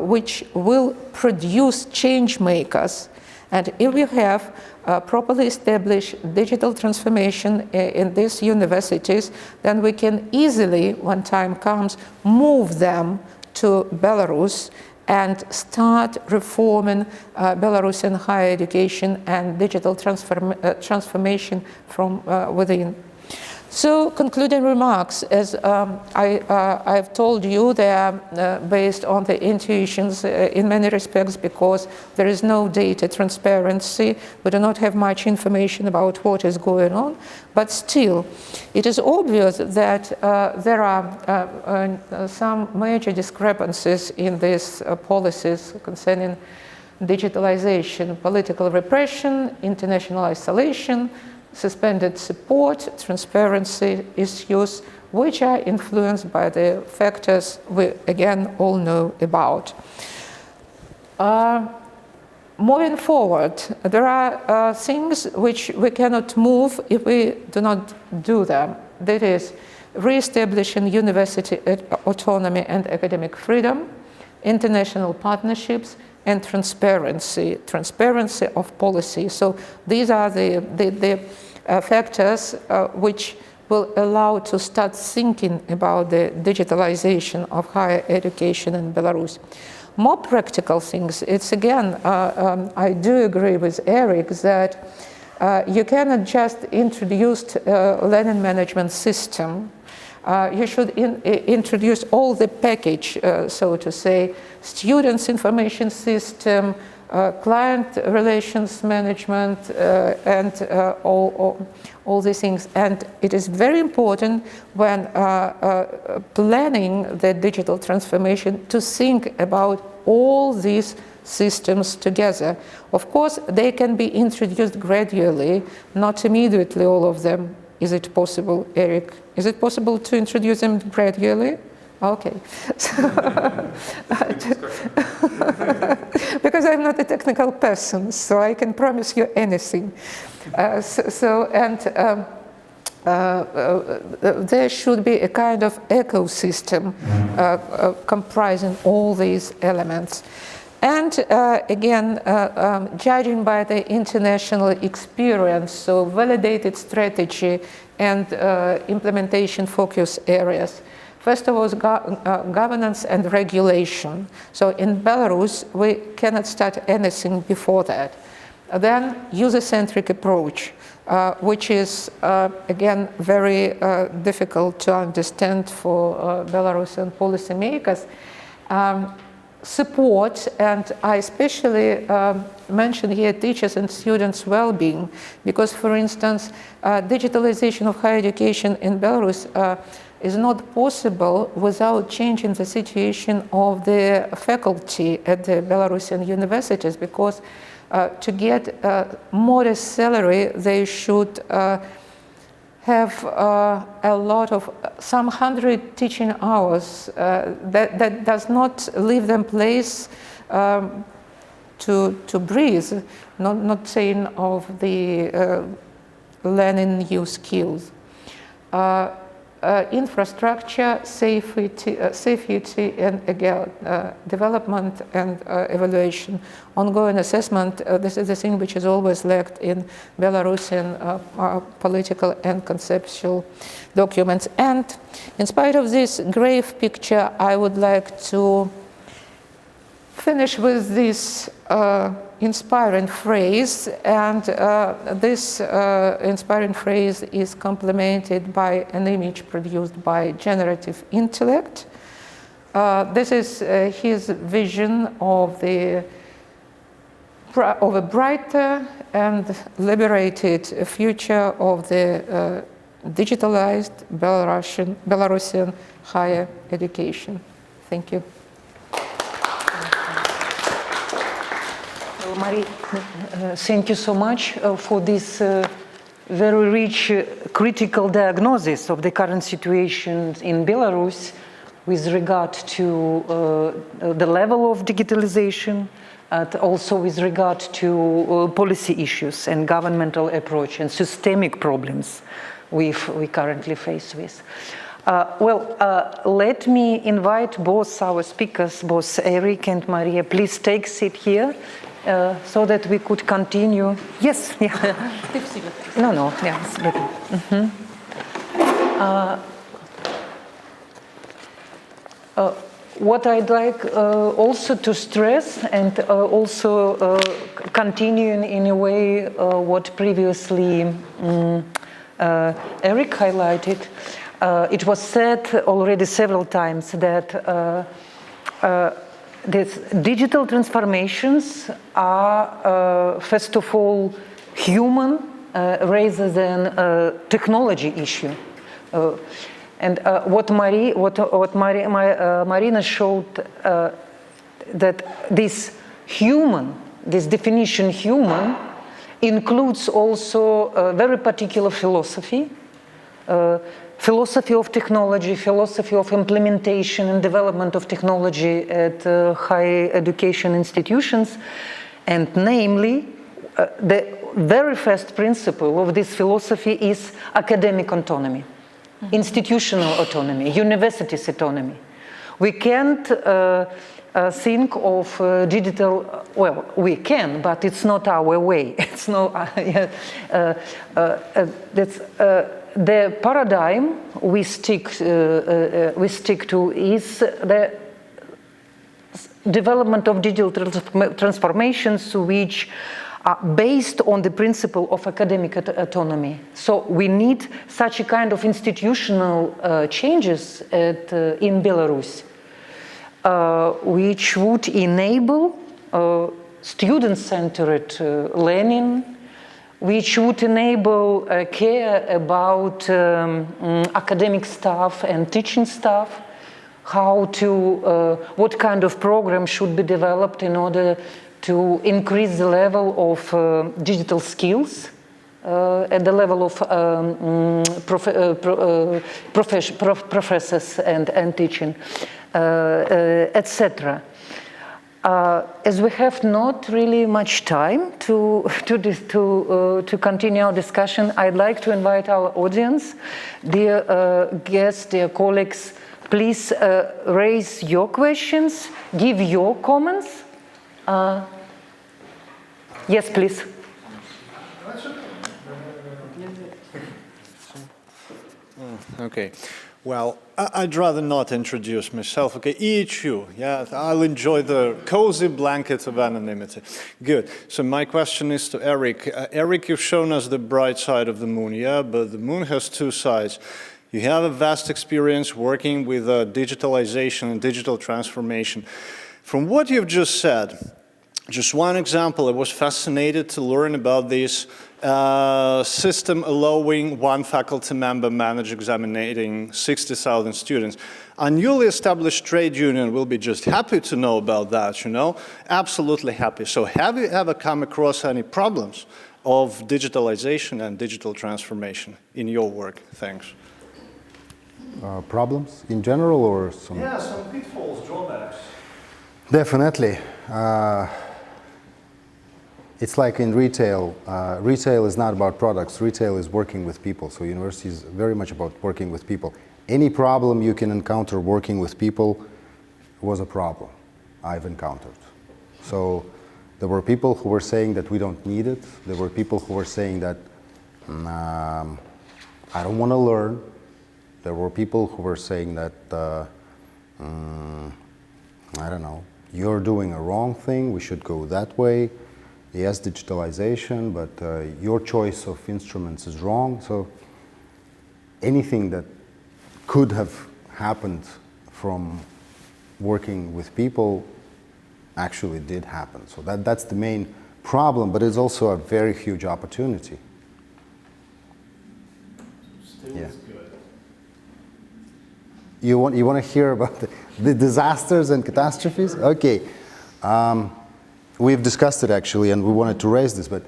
which will produce change makers. And if we have properly established digital transformation in these universities, then we can easily, when time comes, move them to Belarus and start reforming Belarusian higher education and digital transformation from within. So, concluding remarks, as I've told you, they are based on the intuitions in many respects, because there is no data transparency. We do not have much information about what is going on. But still, it is obvious that there are some major discrepancies in these policies concerning digitalization, political repression, international isolation, suspended support, transparency issues, which are influenced by the factors we, again, all know about. Moving forward, there are things which we cannot move if we do not do them. That is, re-establishing university autonomy and academic freedom, international partnerships, and transparency of policy. So these are the factors which will allow to start thinking about the digitalization of higher education in Belarus. More practical things, it's again, I do agree with Erik that you cannot just introduce a learning management system. You should introduce all the package, so to say, students' information system, client relations management, and all these things. And it is very important when planning the digital transformation to think about all these systems together. Of course, they can be introduced gradually, not immediately all of them. Is it possible, Erik? Is it possible to introduce them gradually? Okay. Because I'm not a technical person, so I can promise you anything. There should be a kind of ecosystem comprising all these elements. And again, judging by the international experience, so validated strategy and implementation focus areas. First of all, governance and regulation. So in Belarus, we cannot start anything before that. Then user-centric approach, which is, again, very difficult to understand for Belarusian policymakers. Support, and I especially mention here teachers and students' well-being, because, for instance, digitalization of higher education in Belarus is not possible without changing the situation of the faculty at the Belarusian universities, because to get modest salary, they should have a lot of, some 100 teaching hours that does not leave them place to breathe, not saying of the learning new skills. Infrastructure, safety and development and evaluation, ongoing assessment. This is the thing which is always lacked in Belarusian political and conceptual documents. And in spite of this grave picture, I would like to finish with this inspiring phrase, and this inspiring phrase is complemented by an image produced by generative intellect. This is his vision of a brighter and liberated future of the digitalized Belarusian higher education. Thank you. Well, Marie, thank you so much for this very rich critical diagnosis of the current situation in Belarus with regard to the level of digitalization, and also with regard to policy issues and governmental approach and systemic problems we currently face with. Let me invite both our speakers, both Erik and Maria, please take a seat here so that we could continue. Yes, yeah. No, yeah, it's better. What I'd like also to stress, and also continuing in a way what previously Erik highlighted, it was said already several times that these digital transformations are first of all human rather than a technology issue. And what Marina showed, that this definition human, includes also a very particular philosophy, philosophy of technology, philosophy of implementation and development of technology at higher education institutions, and namely, the very first principle of this philosophy is academic autonomy. Institutional autonomy, universities' autonomy. We can't think of digital, well, we can, but it's not our way. It's no, the paradigm we stick to is the development of digital transformations which are based on the principle of academic autonomy. So we need such a kind of institutional changes in Belarus, which would enable student-centered learning, which would enable care about academic staff and teaching staff, what kind of program should be developed in order to increase the level of digital skills at the level of professors and teaching, etc. As we have not really much time to continue our discussion, I'd like to invite our audience, dear guests, dear colleagues, please raise your questions, give your comments. Yes, please. Okay. Well, I'd rather not introduce myself. Okay, each you. Yeah, I'll enjoy the cozy blanket of anonymity. Good. So my question is to Erik. Erik, you've shown us the bright side of the moon. Yeah, but the moon has two sides. You have a vast experience working with digitalization and digital transformation. From what you've just said, just one example, I was fascinated to learn about this system allowing one faculty member manage examining 60,000 students. A newly established trade union will be just happy to know about that, you know, absolutely happy. So have you ever come across any problems of digitalization and digital transformation in your work? Thanks. Problems in general or some? Yeah, some pitfalls, drawbacks. Definitely. It's like in retail. Retail is not about products. Retail is working with people. So university is very much about working with people. Any problem you can encounter working with people was a problem I've encountered. So there were people who were saying that we don't need it. There were people who were saying that I don't want to learn. There were people who were saying that I don't know, you're doing a wrong thing, we should go that way. Yes, digitalization, but your choice of instruments is wrong. So anything that could have happened from working with people actually did happen. So that's the main problem, but it's also a very huge opportunity. Still is good. You want to hear about the disasters and catastrophes? Okay. We've discussed it actually, and we wanted to raise this, but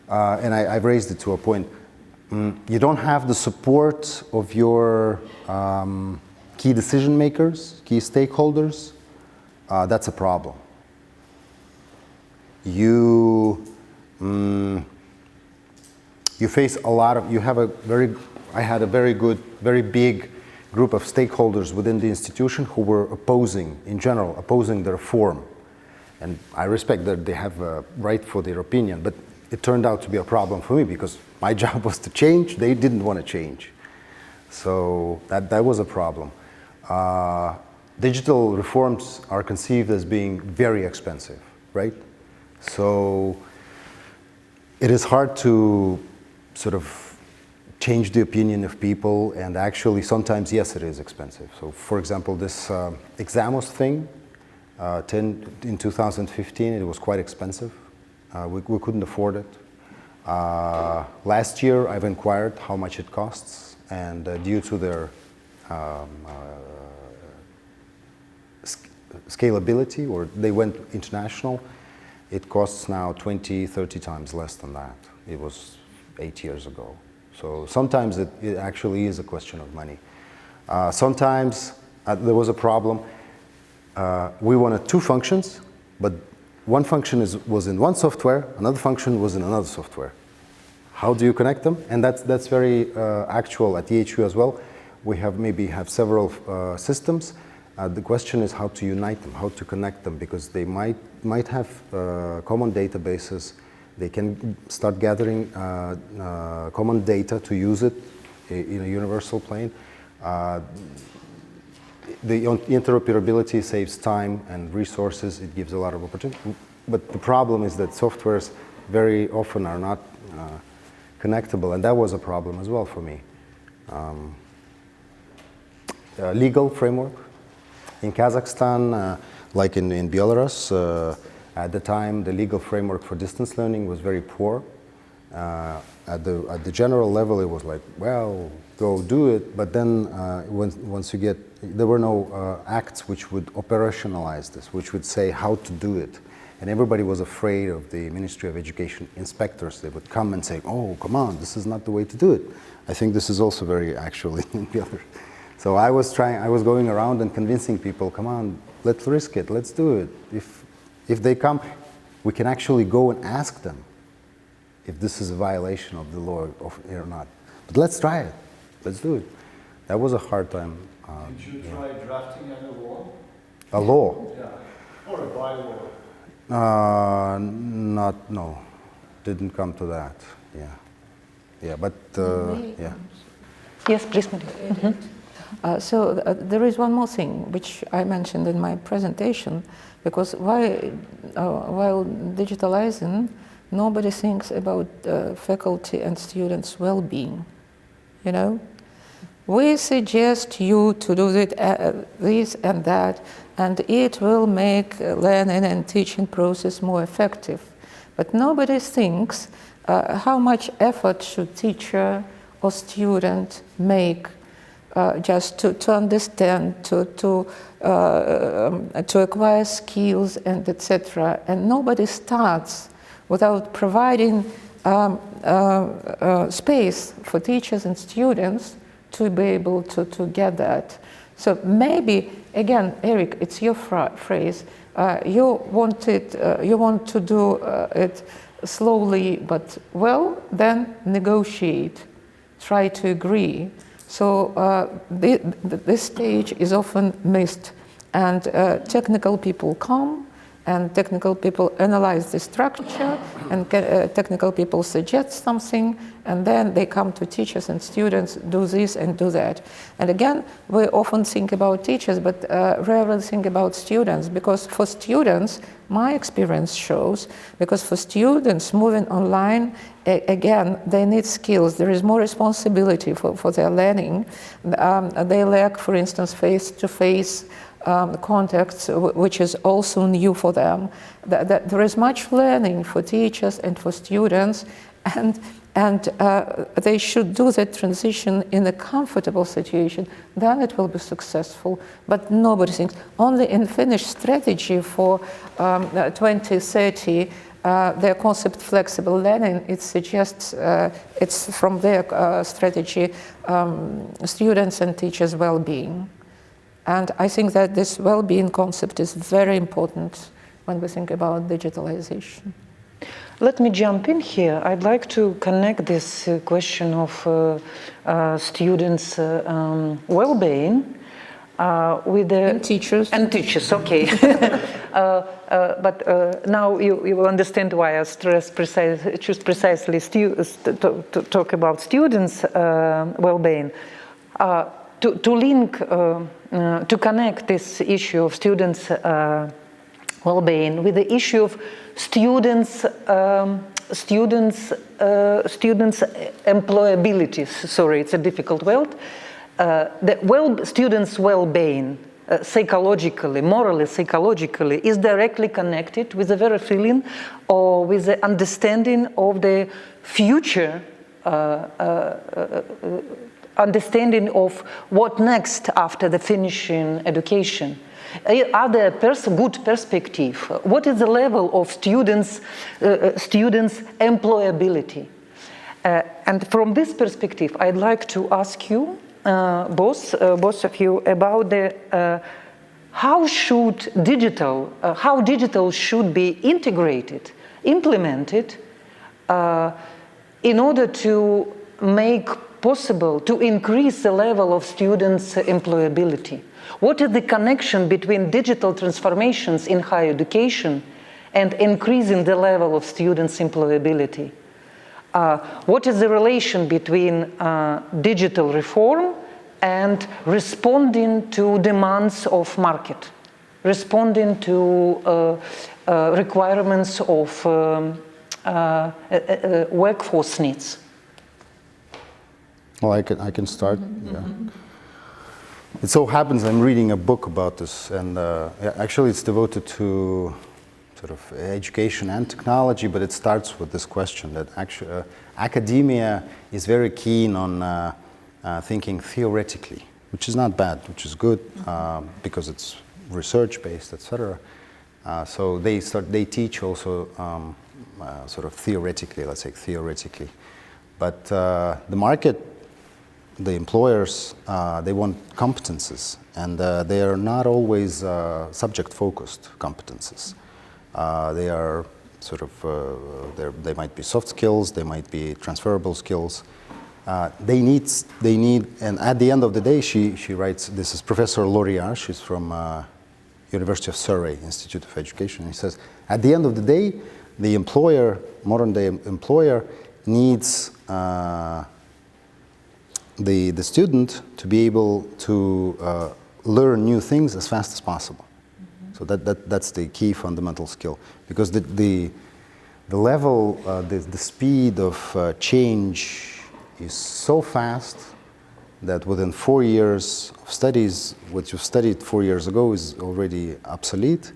and I've raised it to a point. You don't have the support of your key decision makers, key stakeholders. That's a problem. You face a lot of. I had a very good, very big group of stakeholders within the institution who were opposing the reform. And I respect that they have a right for their opinion, but it turned out to be a problem for me because my job was to change. They didn't want to change. So that was a problem. Digital reforms are conceived as being very expensive, right? So it is hard to sort of change the opinion of people, and actually sometimes, yes, it is expensive. So for example, this Examos thing, in 2015, it was quite expensive. We couldn't afford it. Last year, I've inquired how much it costs, and due to their scalability, or they went international, it costs now 20, 30 times less than that. It was 8 years ago. So sometimes it actually is a question of money. Sometimes there was a problem. We wanted two functions, but one function was in one software, another function was in another software. How do you connect them? And that's very actual at EHU as well. We have several systems. The question is how to unite them, how to connect them, because they might have common databases. They can start gathering common data to use it in a universal plane. The interoperability saves time and resources. It gives a lot of opportunity. But the problem is that softwares very often are not connectable, and that was a problem as well for me. Legal framework. In Kazakhstan, like in Belarus, at the time, the legal framework for distance learning was very poor. At the general level, it was like, well, go do it. But then once you get, there were no acts which would operationalize this, which would say how to do it. And everybody was afraid of the Ministry of Education inspectors. They would come and say, oh, come on, this is not the way to do it. I think this is also very actually in Belarus. So I was going around and convincing people, come on, let's risk it, let's do it. If they come, we can actually go and ask them if this is a violation of the law or not. But let's try it, let's do it. That was a hard time. Did you try drafting a law? A law? Yeah, or a bylaw? No, didn't come to that, yeah, but, yeah. Yes, please, Maria. So there is one more thing which I mentioned in my presentation, because while digitalizing, nobody thinks about faculty and students' well-being. You know, we suggest you to do this and that, and it will make learning and teaching process more effective. But nobody thinks how much effort should teacher or student make just to understand, to acquire skills and etc. And nobody starts without providing space for teachers and students to be able to get that. So maybe, again, Erik, it's your phrase, you want to do it slowly, but well, then negotiate, try to agree. So this stage is often missed, and technical people come and technical people analyze the structure, and technical people suggest something, and then they come to teachers and students, do this and do that. And again, we often think about teachers, but rarely think about students, because for students, my experience shows, because for students moving online, again, they need skills. There is more responsibility for their learning. They lack, for instance, face-to-face contacts, which is also new for them. There is much learning for teachers and for students, and they should do that transition in a comfortable situation. Then it will be successful. But nobody thinks. Only in Finnish strategy for 2030, their concept flexible learning, it suggests, it's from their strategy, students and teachers' well-being. And I think that this well-being concept is very important when we think about digitalization. Let me jump in here. I'd like to connect this question of students' well-being with the... And teachers. And teachers, okay. But now you understand why I choose precisely to talk about students' well-being. To link, to connect this issue of students' well-being with the issue of students' employability. Sorry, it's a difficult word. Students' well-being, psychologically, morally, psychologically, is directly connected with the very feeling or with the understanding of the future. Understanding of what next after the finishing education. Are there good perspective? What is the level of students' employability? And from this perspective, I'd like to ask you, both of you, about the how digital should be integrated, implemented, in order to make possible to increase the level of students' employability? What is the connection between digital transformations in higher education and increasing the level of students' employability? What is the relation between digital reform and responding to demands of market, responding to requirements of workforce needs? Well, I can start. Yeah. It so happens I'm reading a book about this, and actually it's devoted to sort of education and technology, but it starts with this question that actually academia is very keen on thinking theoretically, which is not bad, which is good because it's research-based, etc. So they teach also sort of theoretically, let's say theoretically, but the market. The employers, they want competences, and they are not always subject-focused competences. They are sort of, they might be soft skills, they might be transferable skills. They need, and at the end of the day, she writes, this is Professor Loria, she's from University of Surrey Institute of Education. He says, at the end of the day, the employer, modern day employer, needs the student to be able to learn new things as fast as possible. So that's the key fundamental skill, because the level, the speed of change is so fast that within 4 years of studies, what you studied 4 years ago is already obsolete.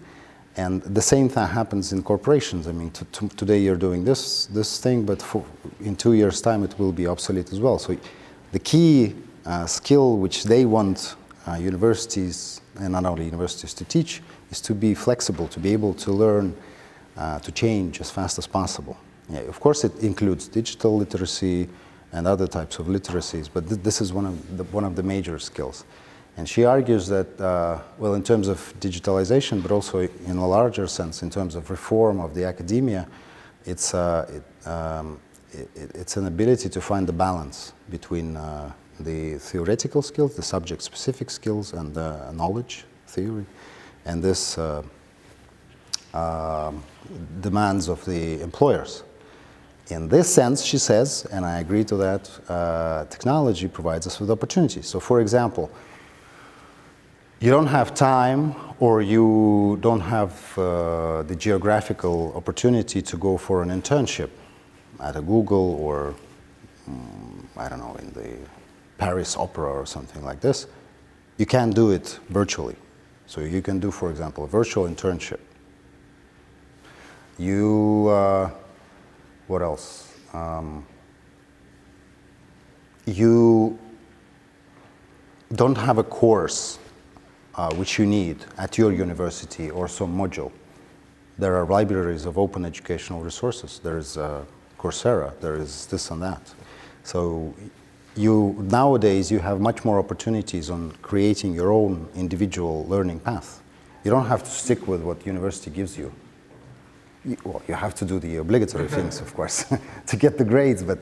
And the same thing happens in corporations. I mean, today you're doing this thing, but in 2 years' time it will be obsolete as well. So the key skill which they want universities, and not only universities, to teach is to be flexible, to be able to learn, to change as fast as possible. Yeah, of course, it includes digital literacy and other types of literacies, but this is one of the major skills. And she argues that, well, in terms of digitalization, but also in a larger sense, in terms of reform of the academia, it's an ability to find the balance between the theoretical skills, the subject-specific skills, and knowledge, theory, and this demands of the employers. In this sense, she says, and I agree to that, technology provides us with opportunities. So for example, you don't have time or you don't have the geographical opportunity to go for an internship at a Google or, I don't know, in the Paris Opera or something like this. You can do it virtually. So you can do, for example, a virtual internship. What else? You don't have a course which you need at your university or some module. There are libraries of open educational resources. There is Coursera, there is this and that. So nowadays you have much more opportunities on creating your own individual learning path. You don't have to stick with what university gives you. Well, you have to do the obligatory things, of course, to get the grades, but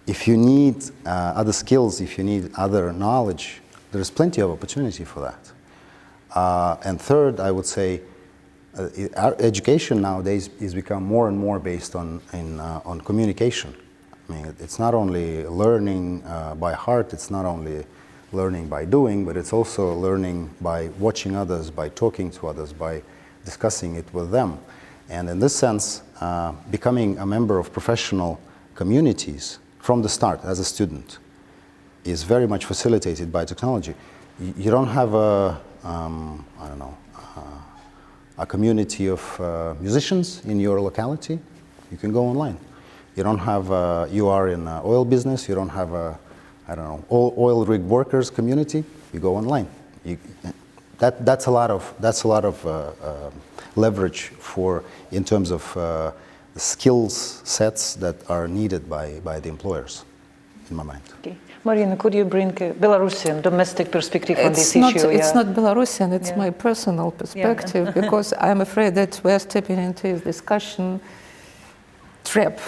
if you need other skills, if you need other knowledge, there is plenty of opportunity for that. And third, I would say, our education nowadays is become more and more based on communication. I mean, it's not only learning by heart, it's not only learning by doing, but it's also learning by watching others, by talking to others, by discussing it with them. And in this sense, becoming a member of professional communities from the start as a student is very much facilitated by technology. You don't have a community of musicians in your locality, you can go online. You don't have, you are in the oil business, you don't have a, oil rig workers community, you go online. That's a lot of leverage in terms of the skills sets that are needed by the employers, in my mind. Okay. Marianna, could you bring a Belarusian domestic perspective on this issue? It's not Belarusian, it's my personal perspective, because I'm afraid that we're stepping into a discussion trap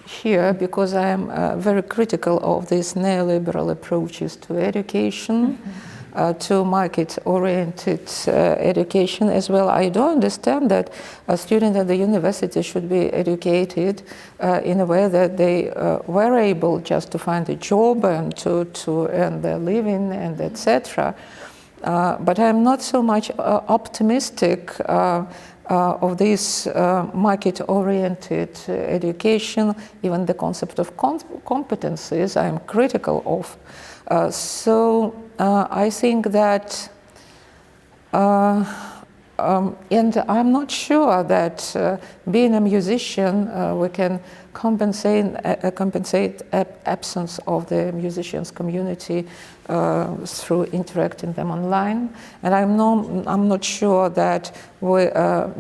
here, because I am very critical of these neoliberal approaches to education, to market-oriented education as well. I don't understand that a student at the university should be educated in a way that they were able just to find a job and to earn their living and etc. But I'm not so much optimistic of this market-oriented education. Even the concept of competencies I'm critical of. So I think that, and I'm not sure that being a musician, we can compensate absence of the musicians community through interacting them online. And I'm not sure that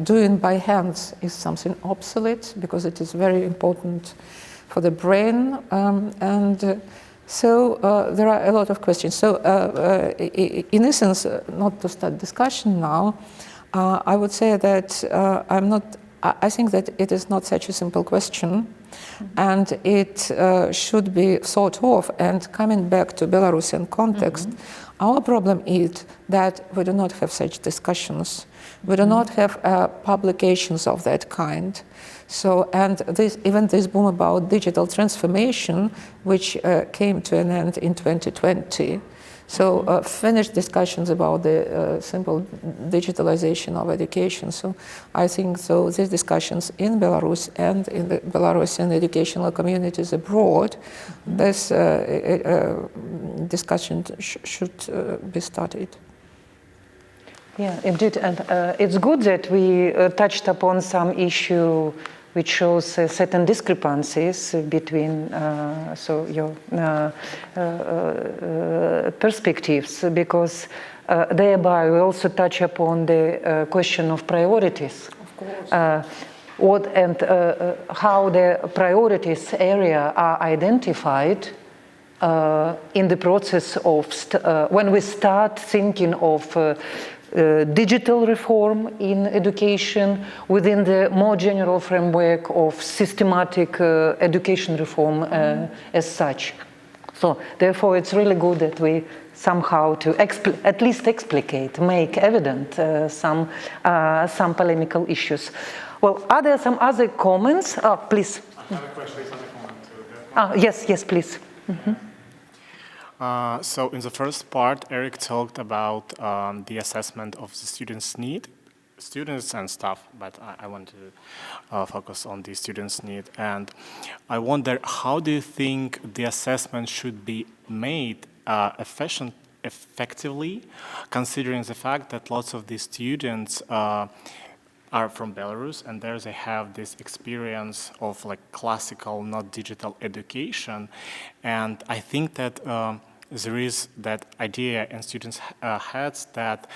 doing by hands is something obsolete, because it is very important for the brain. So there are a lot of questions. So in essence, not to start discussion now, I would say that I think that it is not such a simple question, and it should be thought of. And coming back to Belarusian context, our problem is that we do not have such discussions. We do not have publications of that kind. So, and even this boom about digital transformation, which came to an end in 2020. So finished discussions about the simple digitalization of education. So I think these discussions in Belarus and in the Belarusian educational communities abroad, this discussion should be started. Yeah, indeed, and it's good that we touched upon some issue which shows certain discrepancies between your perspectives, because thereby we also touch upon the question of priorities. Of course. How the priorities area are identified in the process of when we start thinking of digital reform in education within the more general framework of systematic education reform as such. So therefore it's really good that we somehow to at least explicate, make evident some polemical issues. Well, are there some other comments? Oh, please. I have a question, a comment. Yes, please. Mm-hmm. So in the first part, Erik talked about the assessment of the students and staff, but I want to focus on the students' need. And I wonder, how do you think the assessment should be made effectively, considering the fact that lots of these students are from Belarus, and there they have this experience of like classical, not digital education. And I think that there is that idea in students' heads that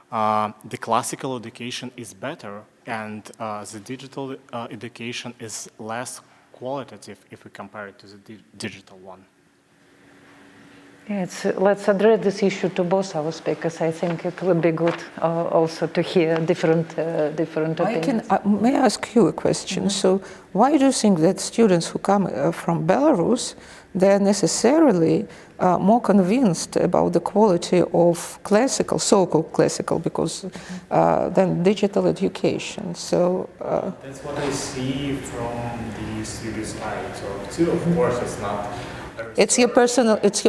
the classical education is better and the digital education is less qualitative if we compare it to the digital one. Yeah, let's address this issue to both our speakers. I think it would be good also to hear different opinions. May I ask you a question? Mm-hmm. So why do you think that students who come from Belarus, they're necessarily more convinced about the quality of classical, so-called classical, because than digital education? So that's what I see from the students I talk to. Of course, it's not. It's your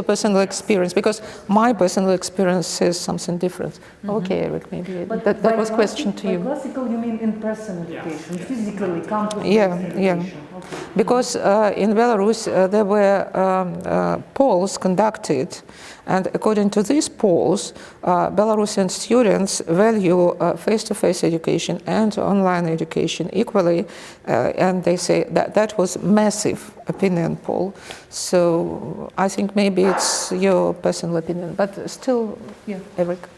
personal experience, because my personal experience says something different. Mm-hmm. Okay, Erik, maybe that was a question to you. By classical, you mean in-person education, physically, campus education? Okay. Because in Belarus there were polls conducted, and according to these polls, Belarusian students value face-to-face education and online education equally, and they say that was massive opinion poll. So I think maybe it's your personal opinion, but still, yeah, Erik.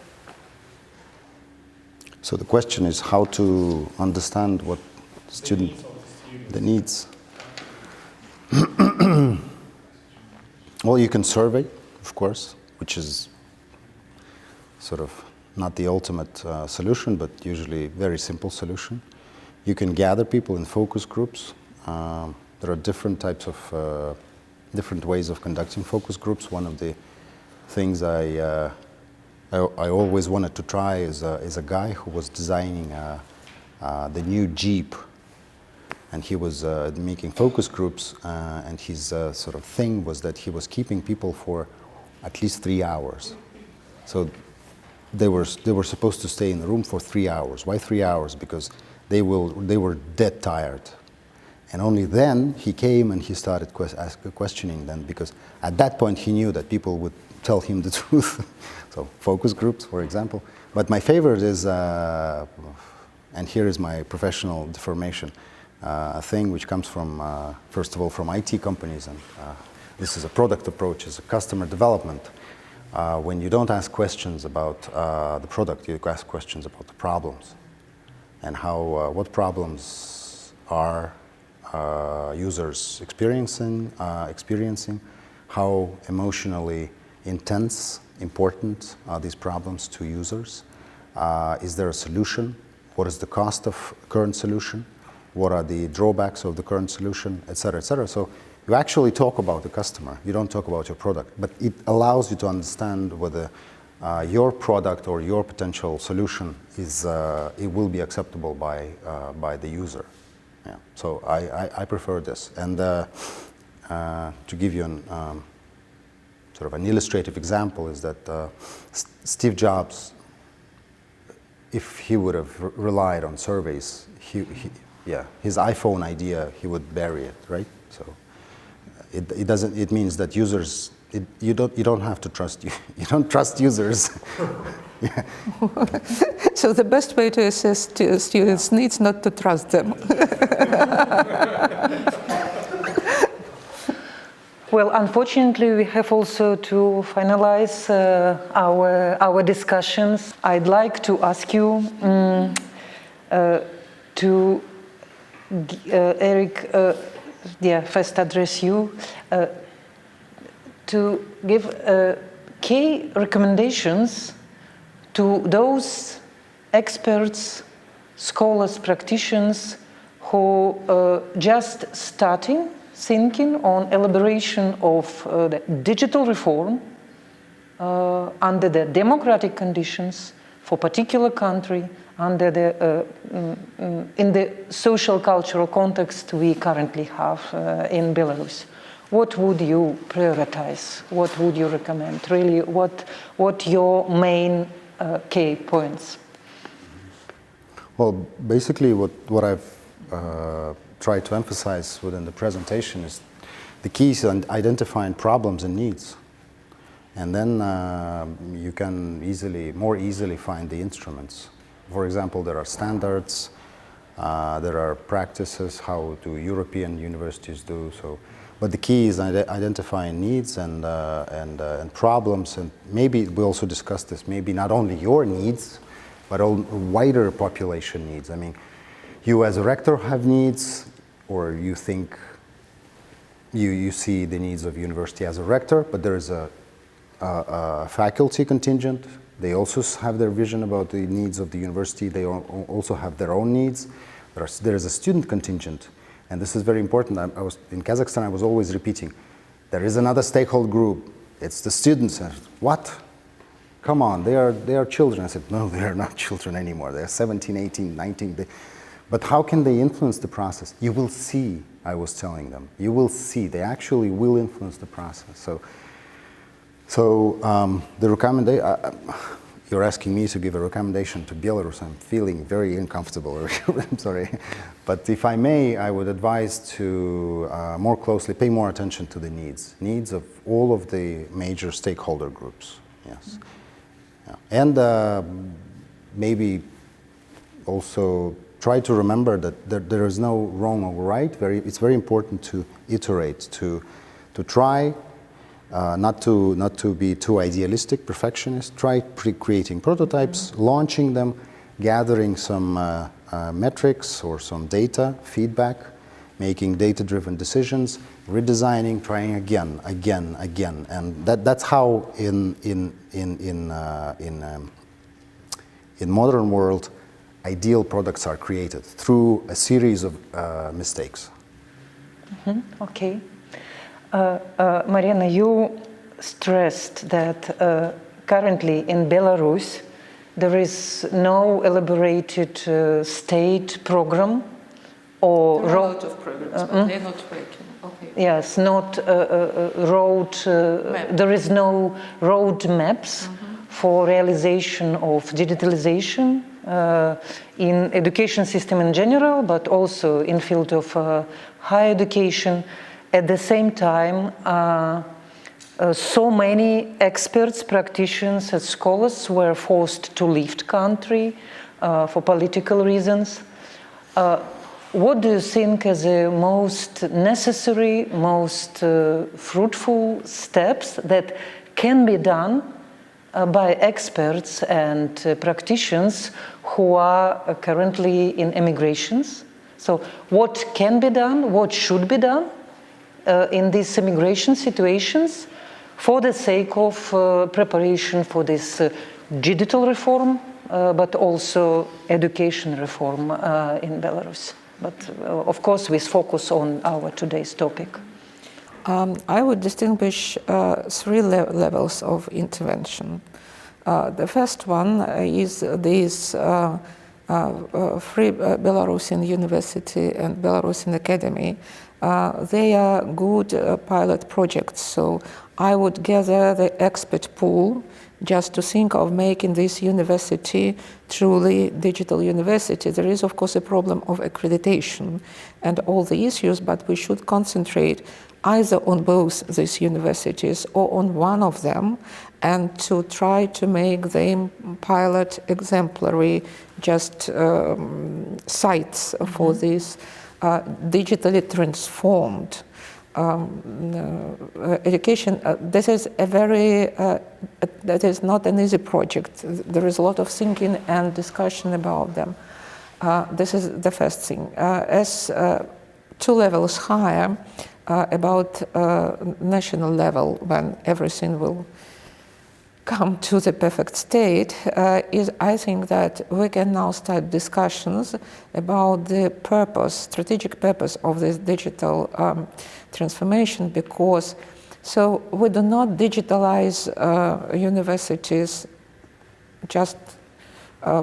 So the question is how to understand what the needs. Well, you can survey, of course, which is sort of not the ultimate solution, but usually very simple solution. You can gather people in focus groups. There are different types of, different ways of conducting focus groups. One of the things I always wanted to try is a guy who was designing the new Jeep, and he was making focus groups, and his sort of thing was that he was keeping people for at least 3 hours. So they were supposed to stay in the room for 3 hours. Why 3 hours? Because they were dead tired. And only then he came and he started questioning them, because at that point he knew that people would tell him the truth. So focus groups, for example. But my favorite is, and here is my professional deformation, a thing which comes from, first of all, from IT companies, and this is a product approach, is a customer development. When you don't ask questions about the product, you ask questions about the problems, and how, what problems are users experiencing, how emotionally intense, important are these problems to users? Is there a solution? What is the cost of current solution? What are the drawbacks of the current solution, et cetera, et cetera. So you actually talk about the customer. You don't talk about your product, but it allows you to understand whether your product or your potential solution is, it will be acceptable by the user. Yeah. So I prefer this. And to give you an, sort of an illustrative example is that Steve Jobs, if he would have relied on surveys, yeah, his iPhone idea, he would bury it, right? So it doesn't. It means that users, you don't have to trust you don't trust users. Yeah. So the best way to assess students' needs not to trust them. Well, unfortunately, we have also to finalize our discussions. I'd like to ask you to, Erik, first address you, to give key recommendations to those experts, scholars, practitioners who just starting thinking on elaboration of the digital reform under the democratic conditions for particular country, under the in the social cultural context we currently have in Belarus. What would you prioritize? What would you recommend? Really, what your main key points? Well, basically what I've tried to emphasize within the presentation is the key is identifying problems and needs. And then you can more easily find the instruments. For example, there are standards, there are practices, how do European universities do so. But the key is identifying needs and problems, and maybe we also discussed this, maybe not only your needs, but all wider population needs. I mean, you as a rector have needs, or you think you see the needs of university as a rector, but there is a faculty contingent. They also have their vision about the needs of the university. They also have their own needs. There is a student contingent, and this is very important. I was in Kazakhstan. I was always repeating, there is another stakeholder group. It's the students. And what? Come on, they are children. I said, no, they are not children anymore. They are 17, 18, 19. But how can they influence the process? You will see, I was telling them. You will see. They actually will influence the process. So the recommendation, you're asking me to give a recommendation to Belarus. I'm feeling very uncomfortable. I'm sorry. But if I may, I would advise to more closely pay more attention to the needs of all of the major stakeholder groups. Yes. Yeah. And maybe also try to remember that there is no wrong or right. It's very important to iterate, to try. Not to be too idealistic, perfectionist. Try creating prototypes, launching them, gathering some metrics or some data, feedback, making data-driven decisions, redesigning, trying again, and that's how in modern world ideal products are created through a series of mistakes. Mm-hmm. Okay. Marianna, you stressed that currently in Belarus there is no elaborated state program or there are a lot of programs, but they're not working. Okay. Yes, not road. There is no road maps for realization of digitalization in education system in general, but also in field of higher education. At the same time, so many experts, practitioners, and scholars were forced to leave country for political reasons. What do you think are the most necessary, most fruitful steps that can be done by experts and practitioners who are currently in emigrations? So what can be done, what should be done in these immigration situations for the sake of preparation for this digital reform, but also education reform in Belarus. But of course, with focus on our today's topic. I would distinguish three levels of intervention. The first one is this Free Belarusian University and Belarusian Academy. They are good pilot projects, so I would gather the expert pool just to think of making this university truly digital university. There is, of course, a problem of accreditation and all the issues, but we should concentrate either on both these universities or on one of them and to try to make them pilot exemplary just sites for this digitally transformed education. This is a very, that is not an easy project. There is a lot of thinking and discussion about them. This is the first thing. As 2 levels higher, about national level, when everything will come to the perfect state, is I think that we can now start discussions about the purpose, strategic purpose of this digital transformation, because So we do not digitalize universities just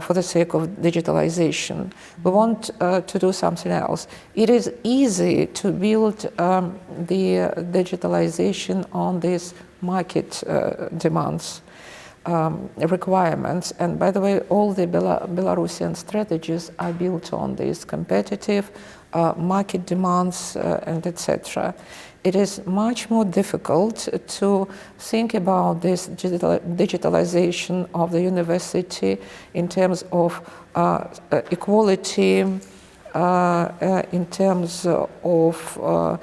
for the sake of digitalization. We want to do something else. It is easy to build the digitalization on these market demands, requirements. And by the way, all the Belarusian strategies are built on these competitive market demands and etc. It is much more difficult to think about this digitalization of the university in terms of equality, in terms of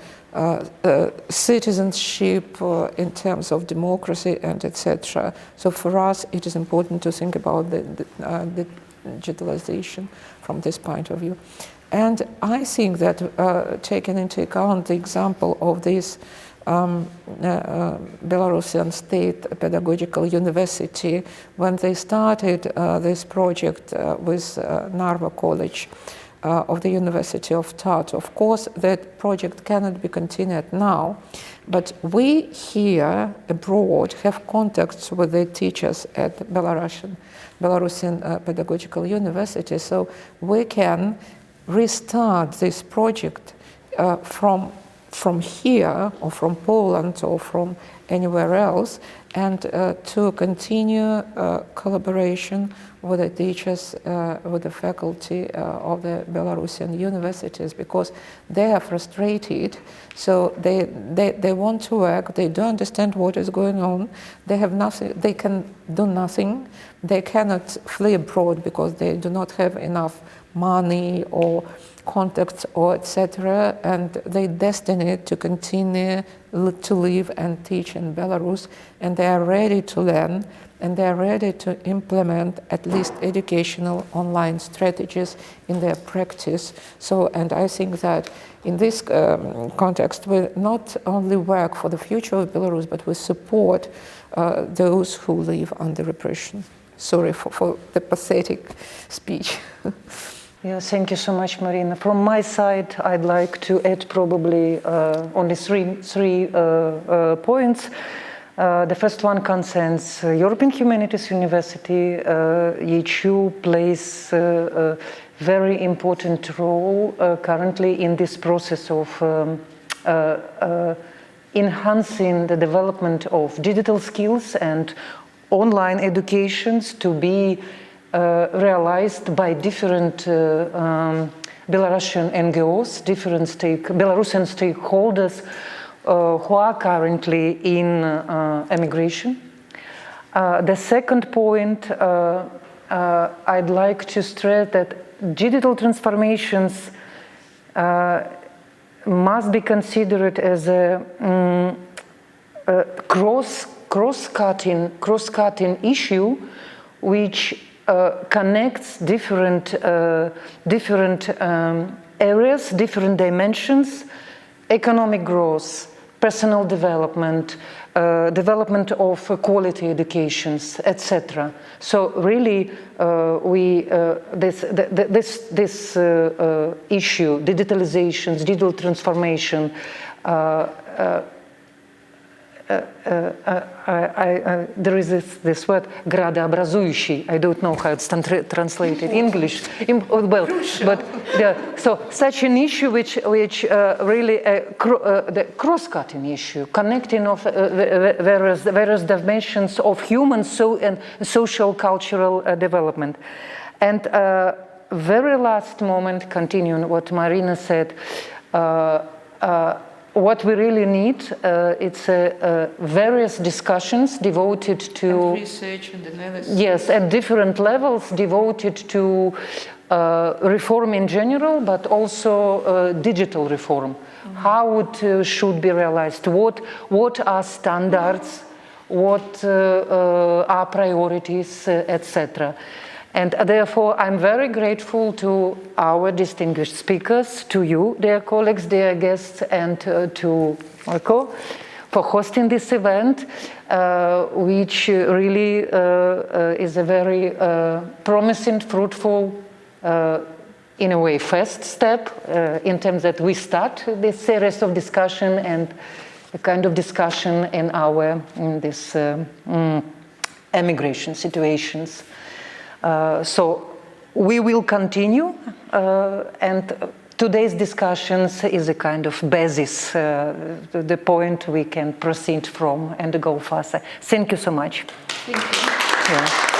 citizenship, in terms of democracy, and etc. So for us, it is important to think about the digitalization from this point of view. And I think that taking into account the example of this Belarusian State Pedagogical University, when they started this project with Narva College of the University of Tartu, of course, that project cannot be continued now, but we here abroad have contacts with the teachers at Belarusian Pedagogical University, so we can restart this project from here or from Poland or from anywhere else, and to continue collaboration with the teachers, with the faculty of the Belarusian universities, because they are frustrated, so they want to work, they don't understand what is going on, they have nothing, they can do nothing, they cannot flee abroad because they do not have enough money or contacts or etc., and they destined to continue to live and teach in Belarus, and they are ready to learn, and they are ready to implement at least educational online strategies in their practice. So, and I think that in this context, we not only work for the future of Belarus, but we support those who live under repression. Sorry for the pathetic speech. Yeah, thank you so much, Marina. From my side, I'd like to add probably only three points. The first one concerns European Humanities University. EHU plays a very important role currently in this process of enhancing the development of digital skills and online educations to be realized by different Belarusian NGOs, different Belarusian stakeholders who are currently in emigration. The second point, I'd like to stress that digital transformations must be considered as a cross-cutting issue, which connects different areas, different dimensions: economic growth, personal development, development of quality educations, etc. So really, this issue, digitalization, digital transformation. There is this word gradообразующий. I don't know how it's translated in English. Well, but yeah, so such an issue which really the cross-cutting issue, connecting of various dimensions of human and social cultural development. And very last moment, continuing what Marina said. What we really need, it's various discussions devoted to and research and analysis. Yes, at different levels, devoted to reform in general, but also digital reform. Mm-hmm. How it should be realized? What are standards? What are priorities, etc. And therefore, I'm very grateful to our distinguished speakers, to you, dear colleagues, dear guests, and to Marko for hosting this event, which really is a very promising, fruitful, in a way, first step in terms that we start this series of discussion, and a kind of discussion in our this emigration situations. So we will continue, and today's discussions is a kind of basis, the point we can proceed from and go faster. Thank you so much. Thank you. Yeah.